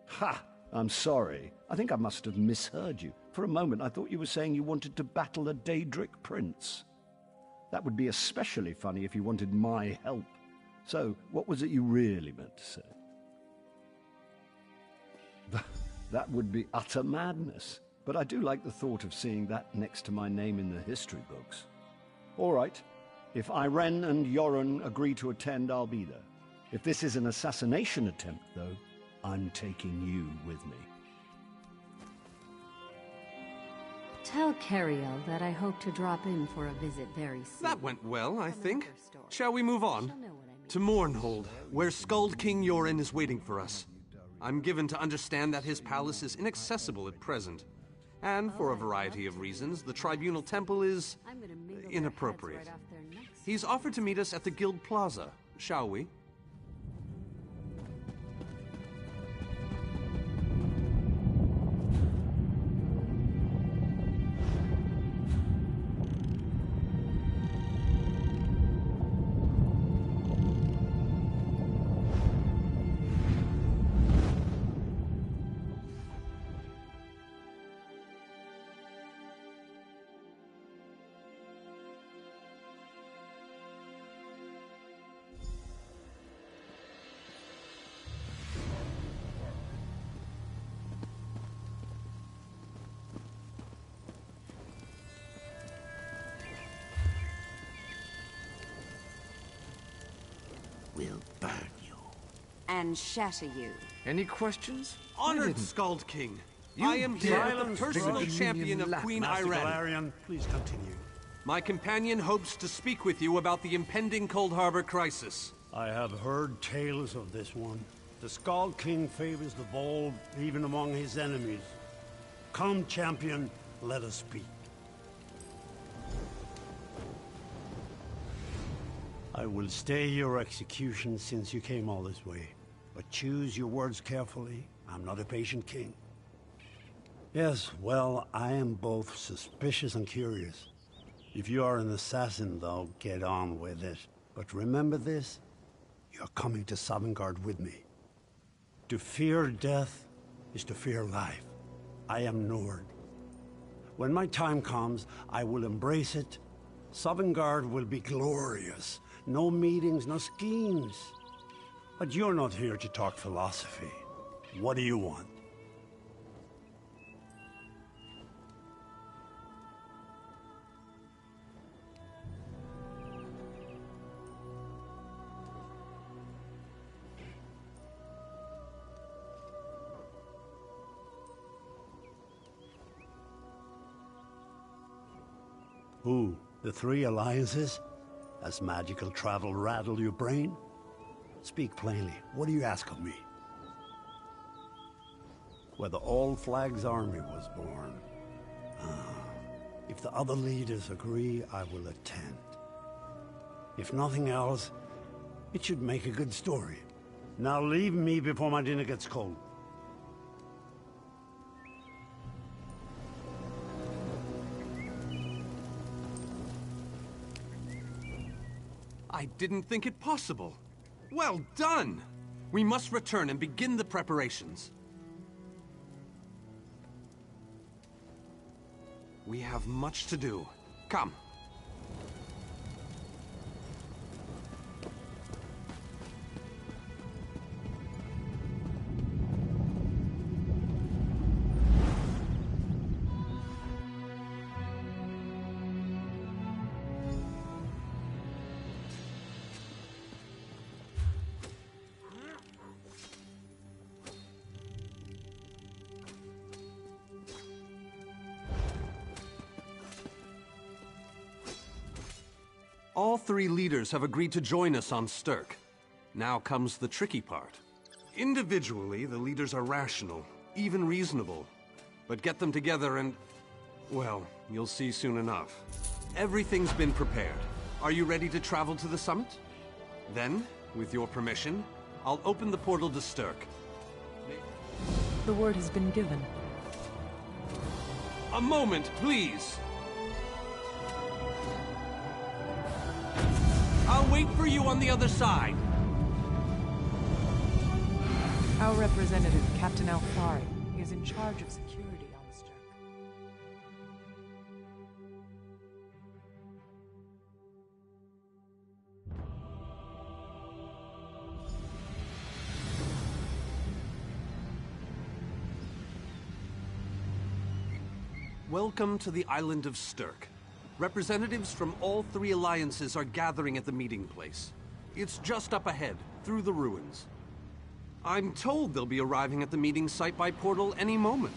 Ha! I'm sorry. I think I must have misheard you. For a moment, I thought you were saying you wanted to battle a Daedric prince. That would be especially funny if you wanted my help. So, what was it you really meant to say? That would be utter madness. But I do like the thought of seeing that next to my name in the history books. All right. If Irene and Yoren agree to attend, I'll be there. If this is an assassination attempt, though, I'm taking you with me. Tell Cariel that I hope to drop in for a visit very soon. That went well, I think. Shall we move on? To Mournhold, where Skald King Yoren is waiting for us. I'm given to understand that his palace is inaccessible at present. And for a variety of reasons, the Tribunal Temple is inappropriate. He's offered to meet us at the Guild Plaza. Shall we? We'll burn you. And shatter you. Any questions? Honored Skald King, I am here as the personal champion of Queen Irene. Please continue. My companion hopes to speak with you about the impending Cold Harbor crisis. I have heard tales of this one. The Skald King favors the bold, even among his enemies. Come, champion, let us speak. I will stay your execution since you came all this way. But choose your words carefully. I'm not a patient king. Yes, well, I am both suspicious and curious. If you are an assassin, though, get on with it. But remember this, you're coming to Sovngarde with me. To fear death is to fear life. I am Nord. When my time comes, I will embrace it. Sovngarde will be glorious. No meetings, no schemes. But you're not here to talk philosophy. What do you want? Who? The three alliances? Has magical travel rattled your brain? Speak plainly. What do you ask of me? Where the All Flags Army was born. If the other leaders agree, I will attend. If nothing else, it should make a good story. Now leave me before my dinner gets cold. I didn't think it possible. Well done! We must return and begin the preparations. We have much to do. Come. All three leaders have agreed to join us on Stirk. Now comes the tricky part. Individually, the leaders are rational, even reasonable. But get them together and... well, you'll see soon enough. Everything's been prepared. Are you ready to travel to the summit? Then, with your permission, I'll open the portal to Stirk. The word has been given. A moment, please! I'll wait for you on the other side. Our representative, Captain Alfari, is in charge of security on Stirk. Welcome to the island of Stirk. Representatives from all three alliances are gathering at the meeting place. It's just up ahead, through the ruins. I'm told they'll be arriving at the meeting site by portal any moment.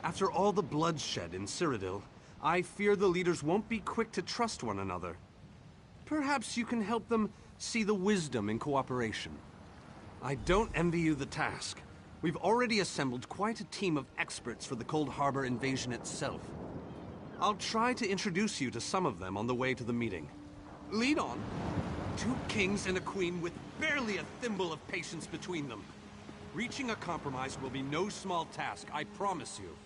After all the bloodshed in Cyrodiil, I fear the leaders won't be quick to trust one another. Perhaps you can help them see the wisdom in cooperation. I don't envy you the task. We've already assembled quite a team of experts for the Cold Harbor invasion itself. I'll try to introduce you to some of them on the way to the meeting. Lead on. 2 kings and a queen with barely a thimble of patience between them. Reaching a compromise will be no small task, I promise you.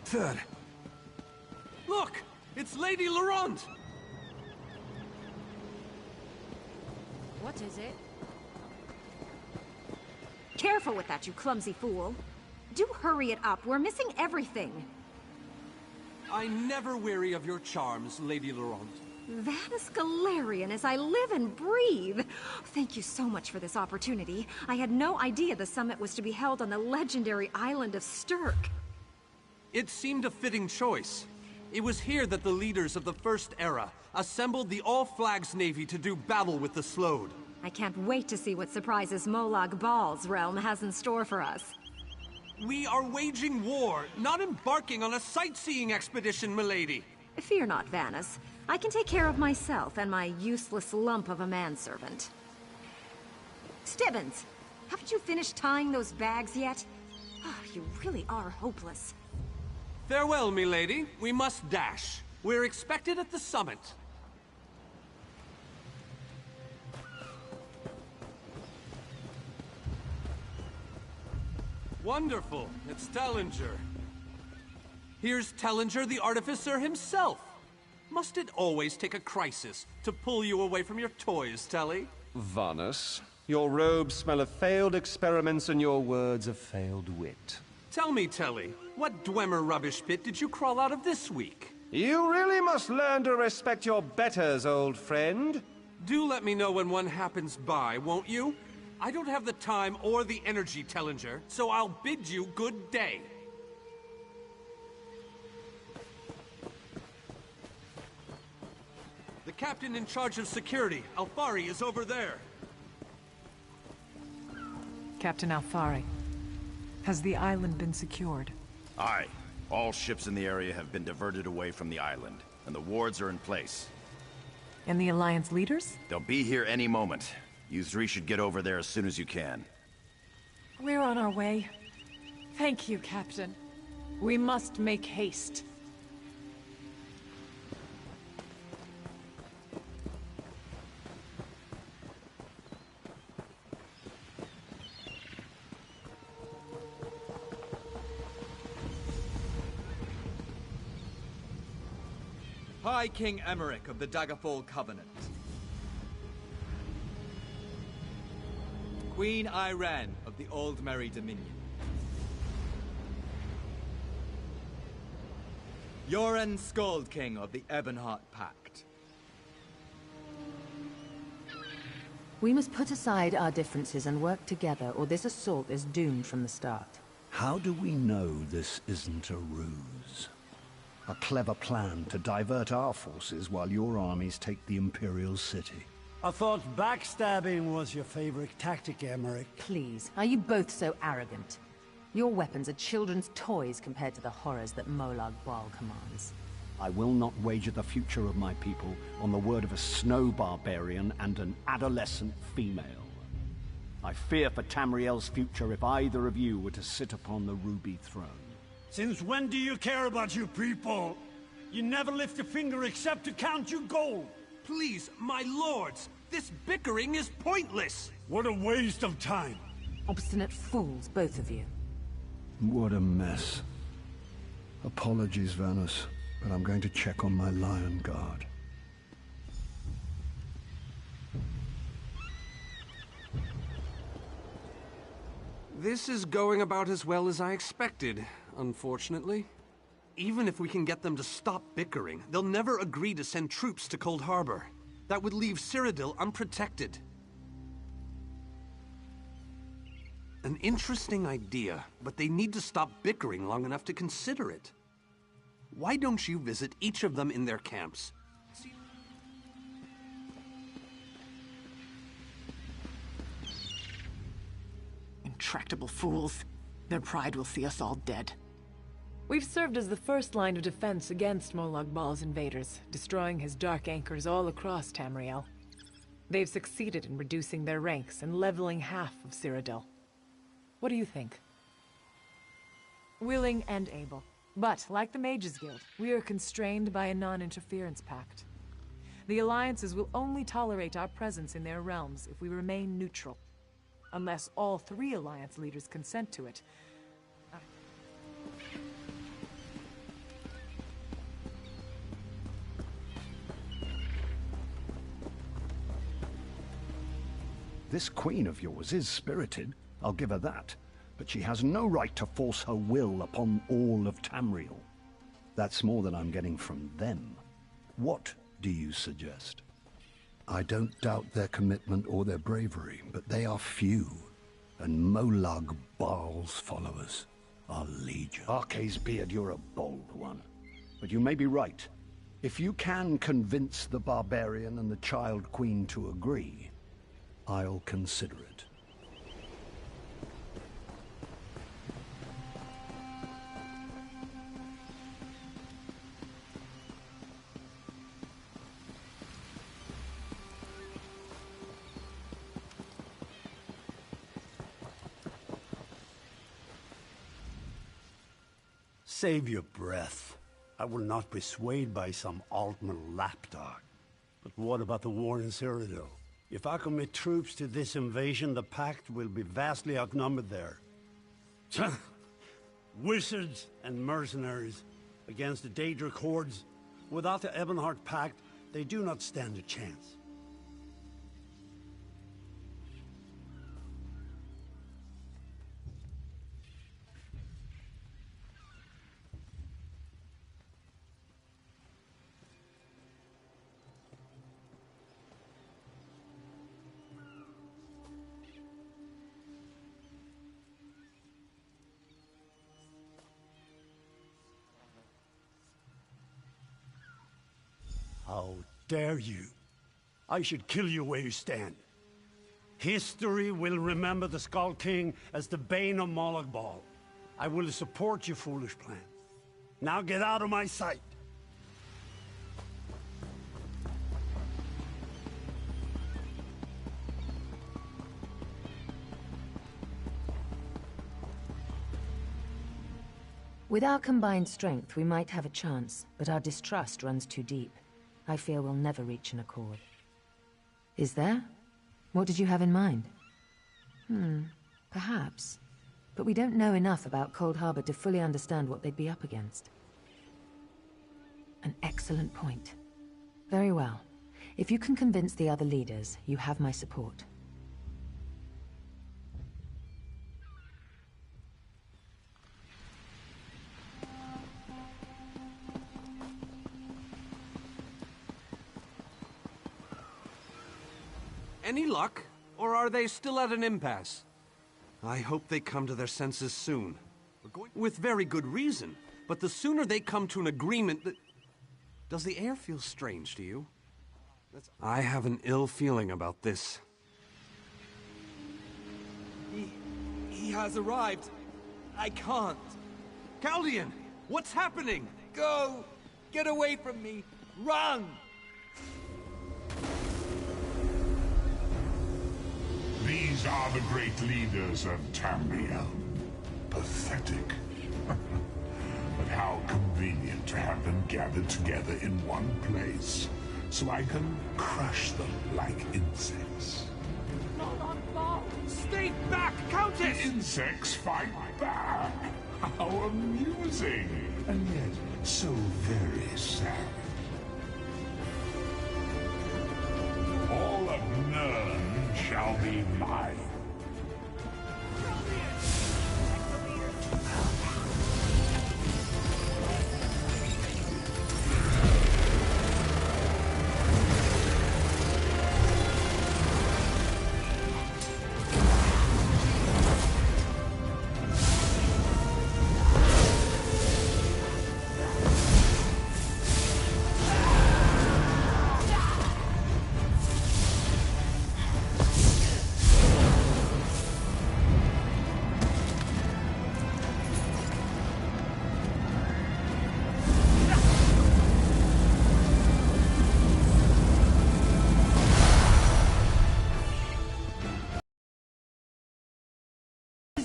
Third. Look! It's Lady Laurent! What is it? Careful with that, you clumsy fool. Do hurry it up. We're missing everything. I never weary of your charms, Lady Laurent. Vanus Galarian as I live and breathe. Thank you so much for this opportunity. I had no idea the summit was to be held on the legendary island of Stirk. It seemed a fitting choice. It was here that the leaders of the First Era assembled the All-Flags Navy to do battle with the Slode. I can't wait to see what surprises Molag Bal's realm has in store for us. We are waging war, not embarking on a sightseeing expedition, milady. Fear not, Vanus. I can take care of myself and my useless lump of a manservant. Stibbins, haven't you finished tying those bags yet? Oh, you really are hopeless. Farewell, milady. We must dash. We're expected at the summit. Wonderful. It's Tellinger. Here's Tellinger, the artificer himself. Must it always take a crisis to pull you away from your toys, Telly? Vanus, your robes smell of failed experiments and your words of failed wit. Tell me, Telly, what Dwemer rubbish pit did you crawl out of this week? You really must learn to respect your betters, old friend. Do let me know when one happens by, won't you? I don't have the time or the energy, Tellinger, so I'll bid you good day. The captain in charge of security, Alfari, is over there. Captain Alfari, has the island been secured? Aye. All ships in the area have been diverted away from the island, and the wards are in place. And the Alliance leaders? They'll be here any moment. You three should get over there as soon as you can. We're on our way. Thank you, Captain. We must make haste. High King Emmerich of the Daggerfall Covenant. Queen Irene of the Old Merry Dominion. Yoren Skald King of the Ebonheart Pact. We must put aside our differences and work together, or this assault is doomed from the start. How do we know this isn't a ruse? A clever plan to divert our forces while your armies take the Imperial city. I thought backstabbing was your favorite tactic, Emmerich. Please, are you both so arrogant? Your weapons are children's toys compared to the horrors that Molag Bal commands. I will not wager the future of my people on the word of a snow barbarian and an adolescent female. I fear for Tamriel's future if either of you were to sit upon the ruby throne. Since when do you care about your people? You never lift a finger except to count your gold. Please, my lords, this bickering is pointless! What a waste of time! Obstinate fools, both of you. What a mess. Apologies, Vanus, but I'm going to check on my lion guard. This is going about as well as I expected, unfortunately. Even if we can get them to stop bickering, they'll never agree to send troops to Cold Harbor. That would leave Cyrodiil unprotected. An interesting idea, but they need to stop bickering long enough to consider it. Why don't you visit each of them in their camps? Intractable fools. Their pride will see us all dead. We've served as the first line of defense against Molag Bal's invaders, destroying his dark anchors all across Tamriel. They've succeeded in reducing their ranks and leveling half of Cyrodiil. What do you think? Willing and able. But, like the Mages Guild, we are constrained by a non-interference pact. The alliances will only tolerate our presence in their realms if we remain neutral. Unless all 3 alliance leaders consent to it. This queen of yours is spirited, I'll give her that. But she has no right to force her will upon all of Tamriel. That's more than I'm getting from them. What do you suggest? I don't doubt their commitment or their bravery, but they are few, and Molag Bal's followers are legion. Arceisbeard, you're a bold one. But you may be right. If you can convince the barbarian and the child queen to agree, I'll consider it. Save your breath. I will not be swayed by some Altman lapdog. But what about the war in Cyrodiil? If I commit troops to this invasion, the Pact will be vastly outnumbered there. Wizards and mercenaries against the Daedric hordes. Without the Ebonheart Pact, they do not stand a chance. How dare you? I should kill you where you stand. History will remember the Skull King as the bane of Molag Bal. I will support your foolish plan. Now get out of my sight! With our combined strength, we might have a chance, but our distrust runs too deep. I fear we'll never reach an accord. Is there? What did you have in mind? Perhaps. But we don't know enough about Cold Harbor to fully understand what they'd be up against. An excellent point. Very well. If you can convince the other leaders, you have my support. Any luck? Or are they still at an impasse? I hope they come to their senses soon. With very good reason. But the sooner they come to an agreement that... Does the air feel strange to you? I have an ill feeling about this. He has arrived. I can't. Caldian! What's happening? Go! Get away from me! Run! These are the great leaders of Tamriel. Pathetic. But how convenient to have them gathered together in one place, so I can crush them like insects. Stay back, Countess! The insects fight back! How amusing! And yet, so very sad. All of Nern shall be mine.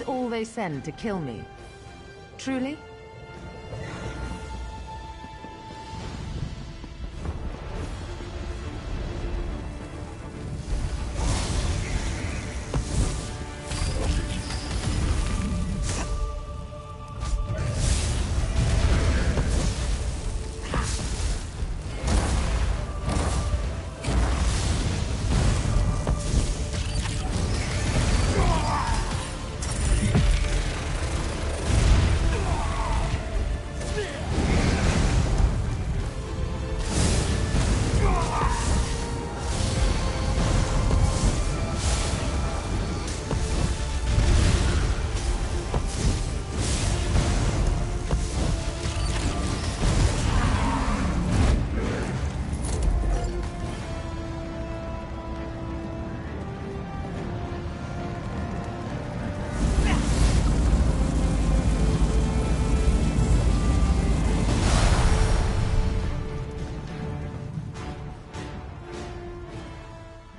All they send to kill me. Truly?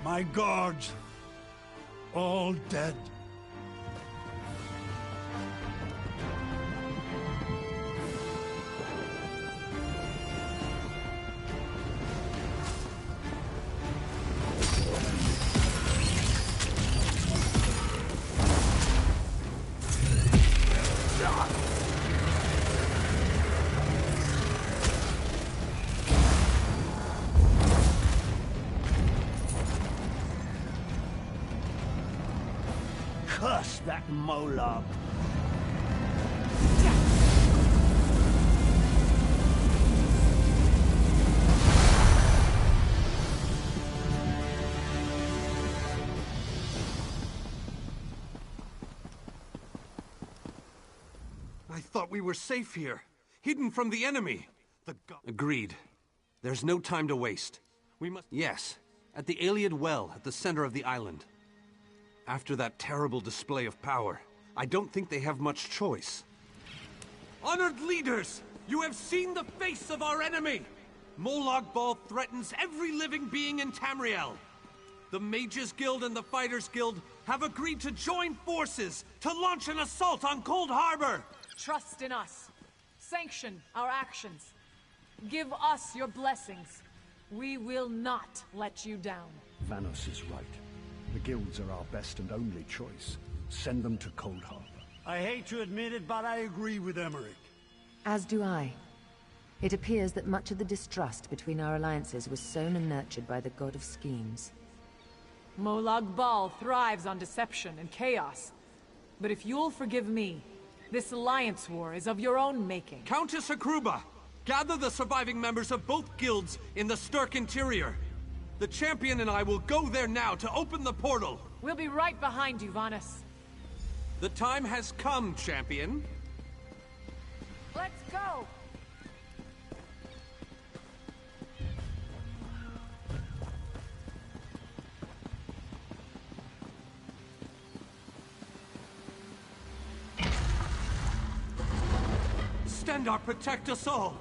My guards, all dead. Curse that Molag! I thought we were safe here, hidden from the enemy. Agreed. There's no time to waste. We must... Yes, at the Iliad Well at the center of the island. After that terrible display of power, I don't think they have much choice. Honored leaders, you have seen the face of our enemy! Molag Bal threatens every living being in Tamriel. The Mages Guild and the Fighters Guild have agreed to join forces to launch an assault on Cold Harbor! Trust in us. Sanction our actions. Give us your blessings. We will not let you down. Vanos is right. The guilds are our best and only choice. Send them to Cold Harbor. I hate to admit it, but I agree with Emmerich. As do I. It appears that much of the distrust between our alliances was sown and nurtured by the god of schemes. Molag Bal thrives on deception and chaos. But if you'll forgive me, this alliance war is of your own making. Countess Akruba, gather the surviving members of both guilds in the Sturk interior. The champion and I will go there now to open the portal. We'll be right behind you, Vanus. The time has come, champion. Let's go! Stendarr, protect us all!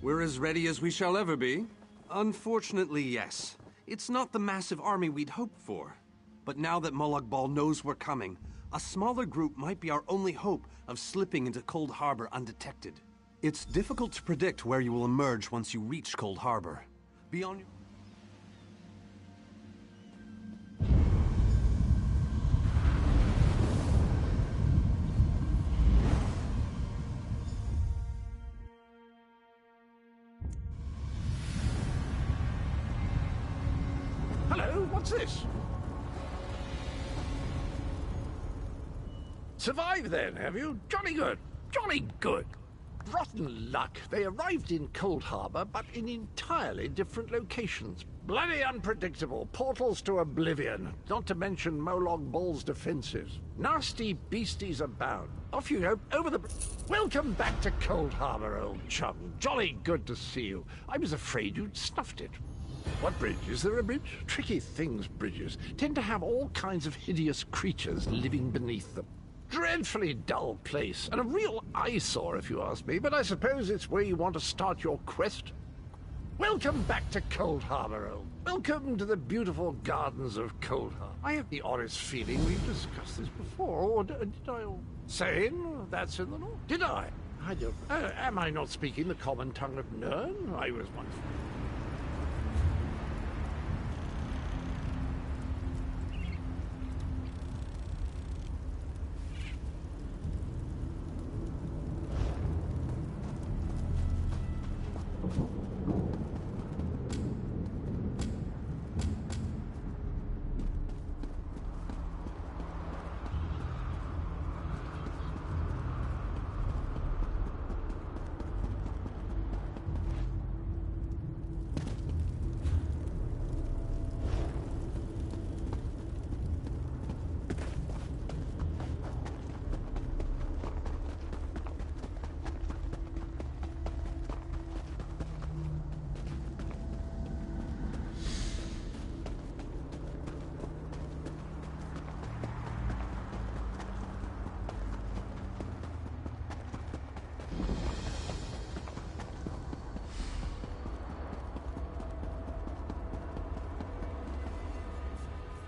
We're as ready as we shall ever be. Unfortunately, yes. It's not the massive army we'd hoped for. But now that Molag Bal knows we're coming, a smaller group might be our only hope of slipping into Cold Harbor undetected. It's difficult to predict where you will emerge once you reach Cold Harbor. Beyond... Hello, what's this? Survived then, have you? Jolly good. Jolly good. Rotten luck. They arrived in Cold Harbor, but in entirely different locations. Bloody unpredictable. Portals to oblivion. Not to mention Molag Bal's defenses. Nasty beasties abound. Off you go, over the... Welcome back to Cold Harbor, old chum. Jolly good to see you. I was afraid you'd snuffed it. What bridge? Is there a bridge? Tricky things, bridges. Tend to have all kinds of hideous creatures living beneath them. Dreadfully dull place, and a real eyesore if you ask me, but I suppose it's where you want to start your quest. Welcome back to Cold Harbor, old. Welcome to the beautiful gardens of Cold Harbor. I have the oddest feeling we've discussed this before, or did I... Saying that's in the north? Did I? I don't... am I not speaking the common tongue of Nirn? I was once...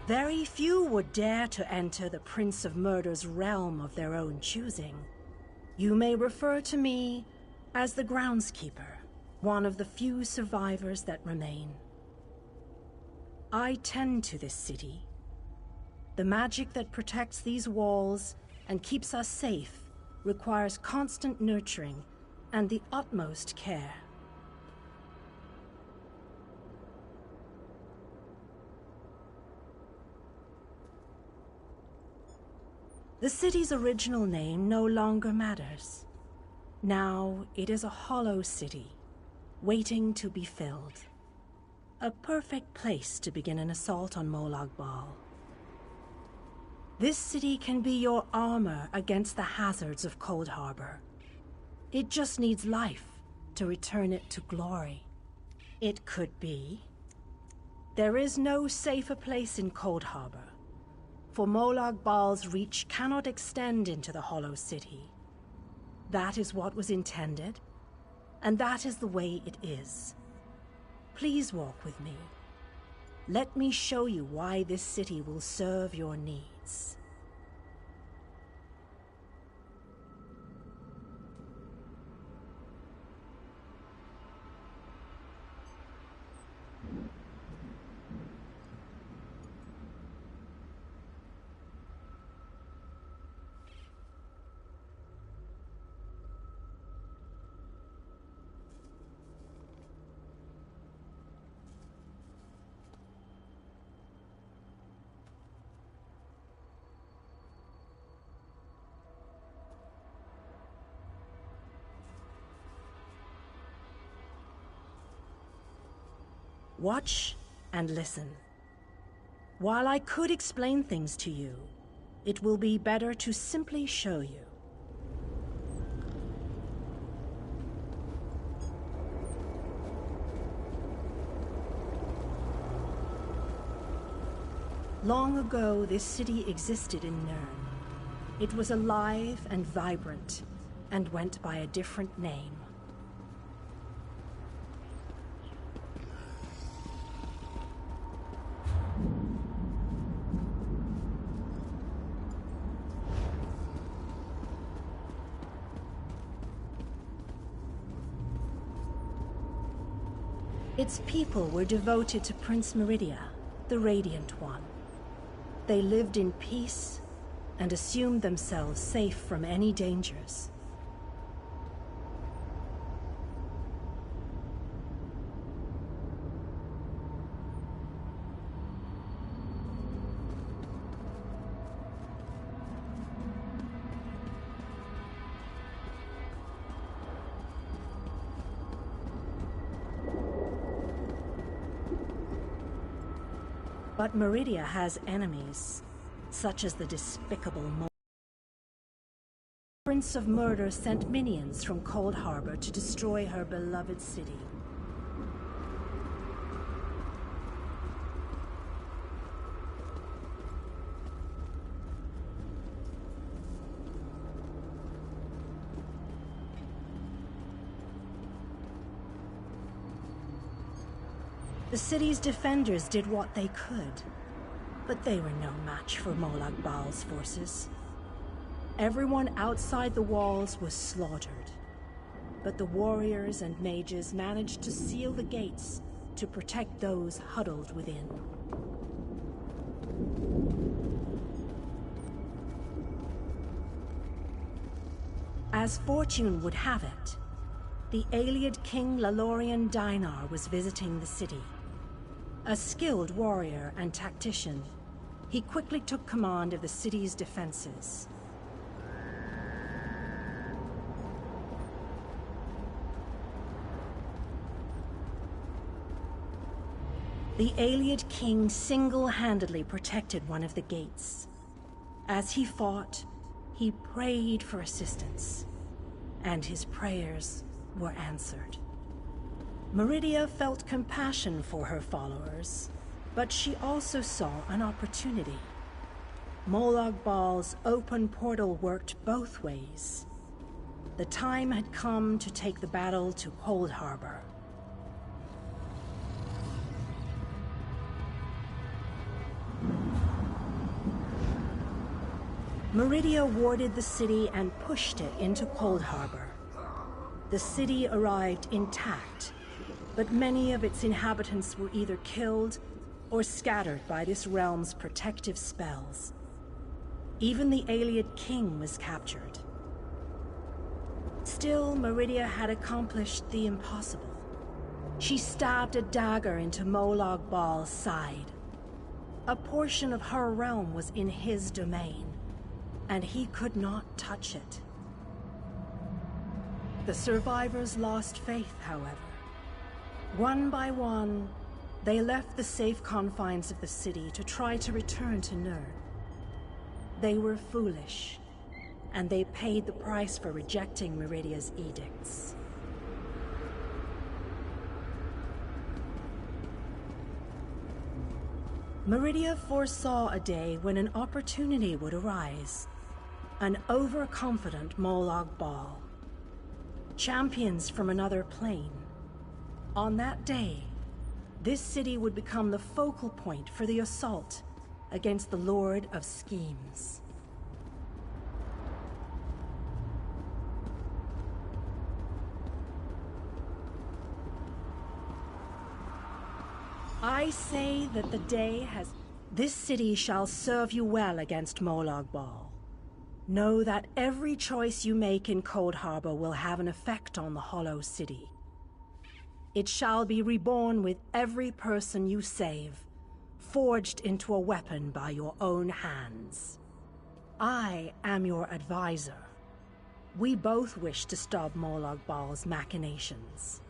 Very few would dare to enter the Prince of Murder's realm of their own choosing. You may refer to me as the groundskeeper, one of the few survivors that remain. I tend to this city. The magic that protects these walls and keeps us safe requires constant nurturing and the utmost care. The city's original name no longer matters. Now it is a hollow city, waiting to be filled. A perfect place to begin an assault on Molag Bal. This city can be your armor against the hazards of Cold Harbor. It just needs life to return it to glory. It could be. There is no safer place in Cold Harbor. For Molag Bal's reach cannot extend into the Hollow City. That is what was intended, and that is the way it is. Please walk with me. Let me show you why this city will serve your needs. Watch and listen. While I could explain things to you, it will be better to simply show you. Long ago, this city existed in Nirn. It was alive and vibrant, and went by a different name. Its people were devoted to Prince Meridia, the Radiant One. They lived in peace and assumed themselves safe from any dangers. But Meridia has enemies, such as the despicable Prince of Murder sent minions from Cold Harbor to destroy her beloved city. The city's defenders did what they could, but they were no match for Molag Bal's forces. Everyone outside the walls was slaughtered, but the warriors and mages managed to seal the gates to protect those huddled within. As fortune would have it, the Ayleid king Lalorian Dainar was visiting the city. A skilled warrior and tactician, he quickly took command of the city's defenses. The Ayleid king single-handedly protected one of the gates. As he fought, he prayed for assistance, and his prayers were answered. Meridia felt compassion for her followers, but she also saw an opportunity. Molag Bal's open portal worked both ways. The time had come to take the battle to Cold Harbor. Meridia warded the city and pushed it into Cold Harbor. The city arrived intact, but many of its inhabitants were either killed or scattered by this realm's protective spells. Even the Ayleid king was captured. Still, Meridia had accomplished the impossible. She stabbed a dagger into Molag Bal's side. A portion of her realm was in his domain, and he could not touch it. The survivors lost faith, however. One by one, they left the safe confines of the city to try to return to Nirn. They were foolish, and they paid the price for rejecting Meridia's edicts. Meridia foresaw a day when an opportunity would arise. An overconfident Molag Bal. Champions from another plane. On that day, this city would become the focal point for the assault against the Lord of Schemes. I say that the day has... This city shall serve you well against Molag Bal. Know that every choice you make in Cold Harbor will have an effect on the Hollow City. It shall be reborn with every person you save, forged into a weapon by your own hands. I am your advisor. We both wish to stop Molag Bal's machinations.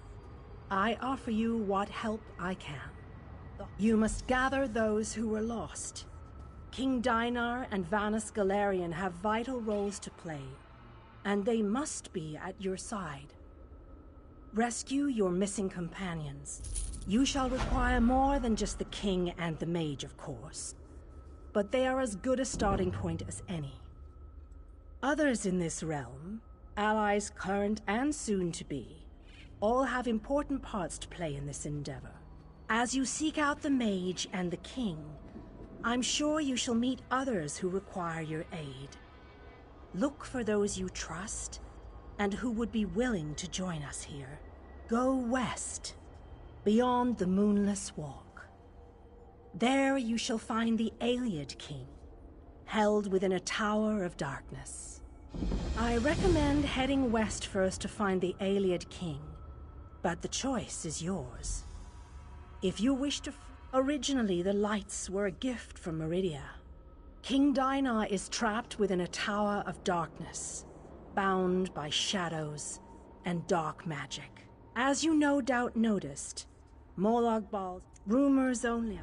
I offer you what help I can. You must gather those who were lost, King Dinar and Vanus Galarian have vital roles to play, and they must be at your side. Rescue your missing companions. You shall require more than just the king and the mage, of course, but they are as good a starting point as any. Others in this realm, allies current and soon to be, all have important parts to play in this endeavor. As you seek out the mage and the king, I'm sure you shall meet others who require your aid. Look for those you trust and who would be willing to join us here. Go west, beyond the Moonless Walk. There you shall find the Ayleid King, held within a tower of darkness. I recommend heading west first to find the Ayleid King, but the choice is yours. If you wish to... Originally, the lights were a gift from Meridia. King Dinar is trapped within a tower of darkness, bound by shadows and dark magic. As you no doubt noticed, Molag Bal's rumors only...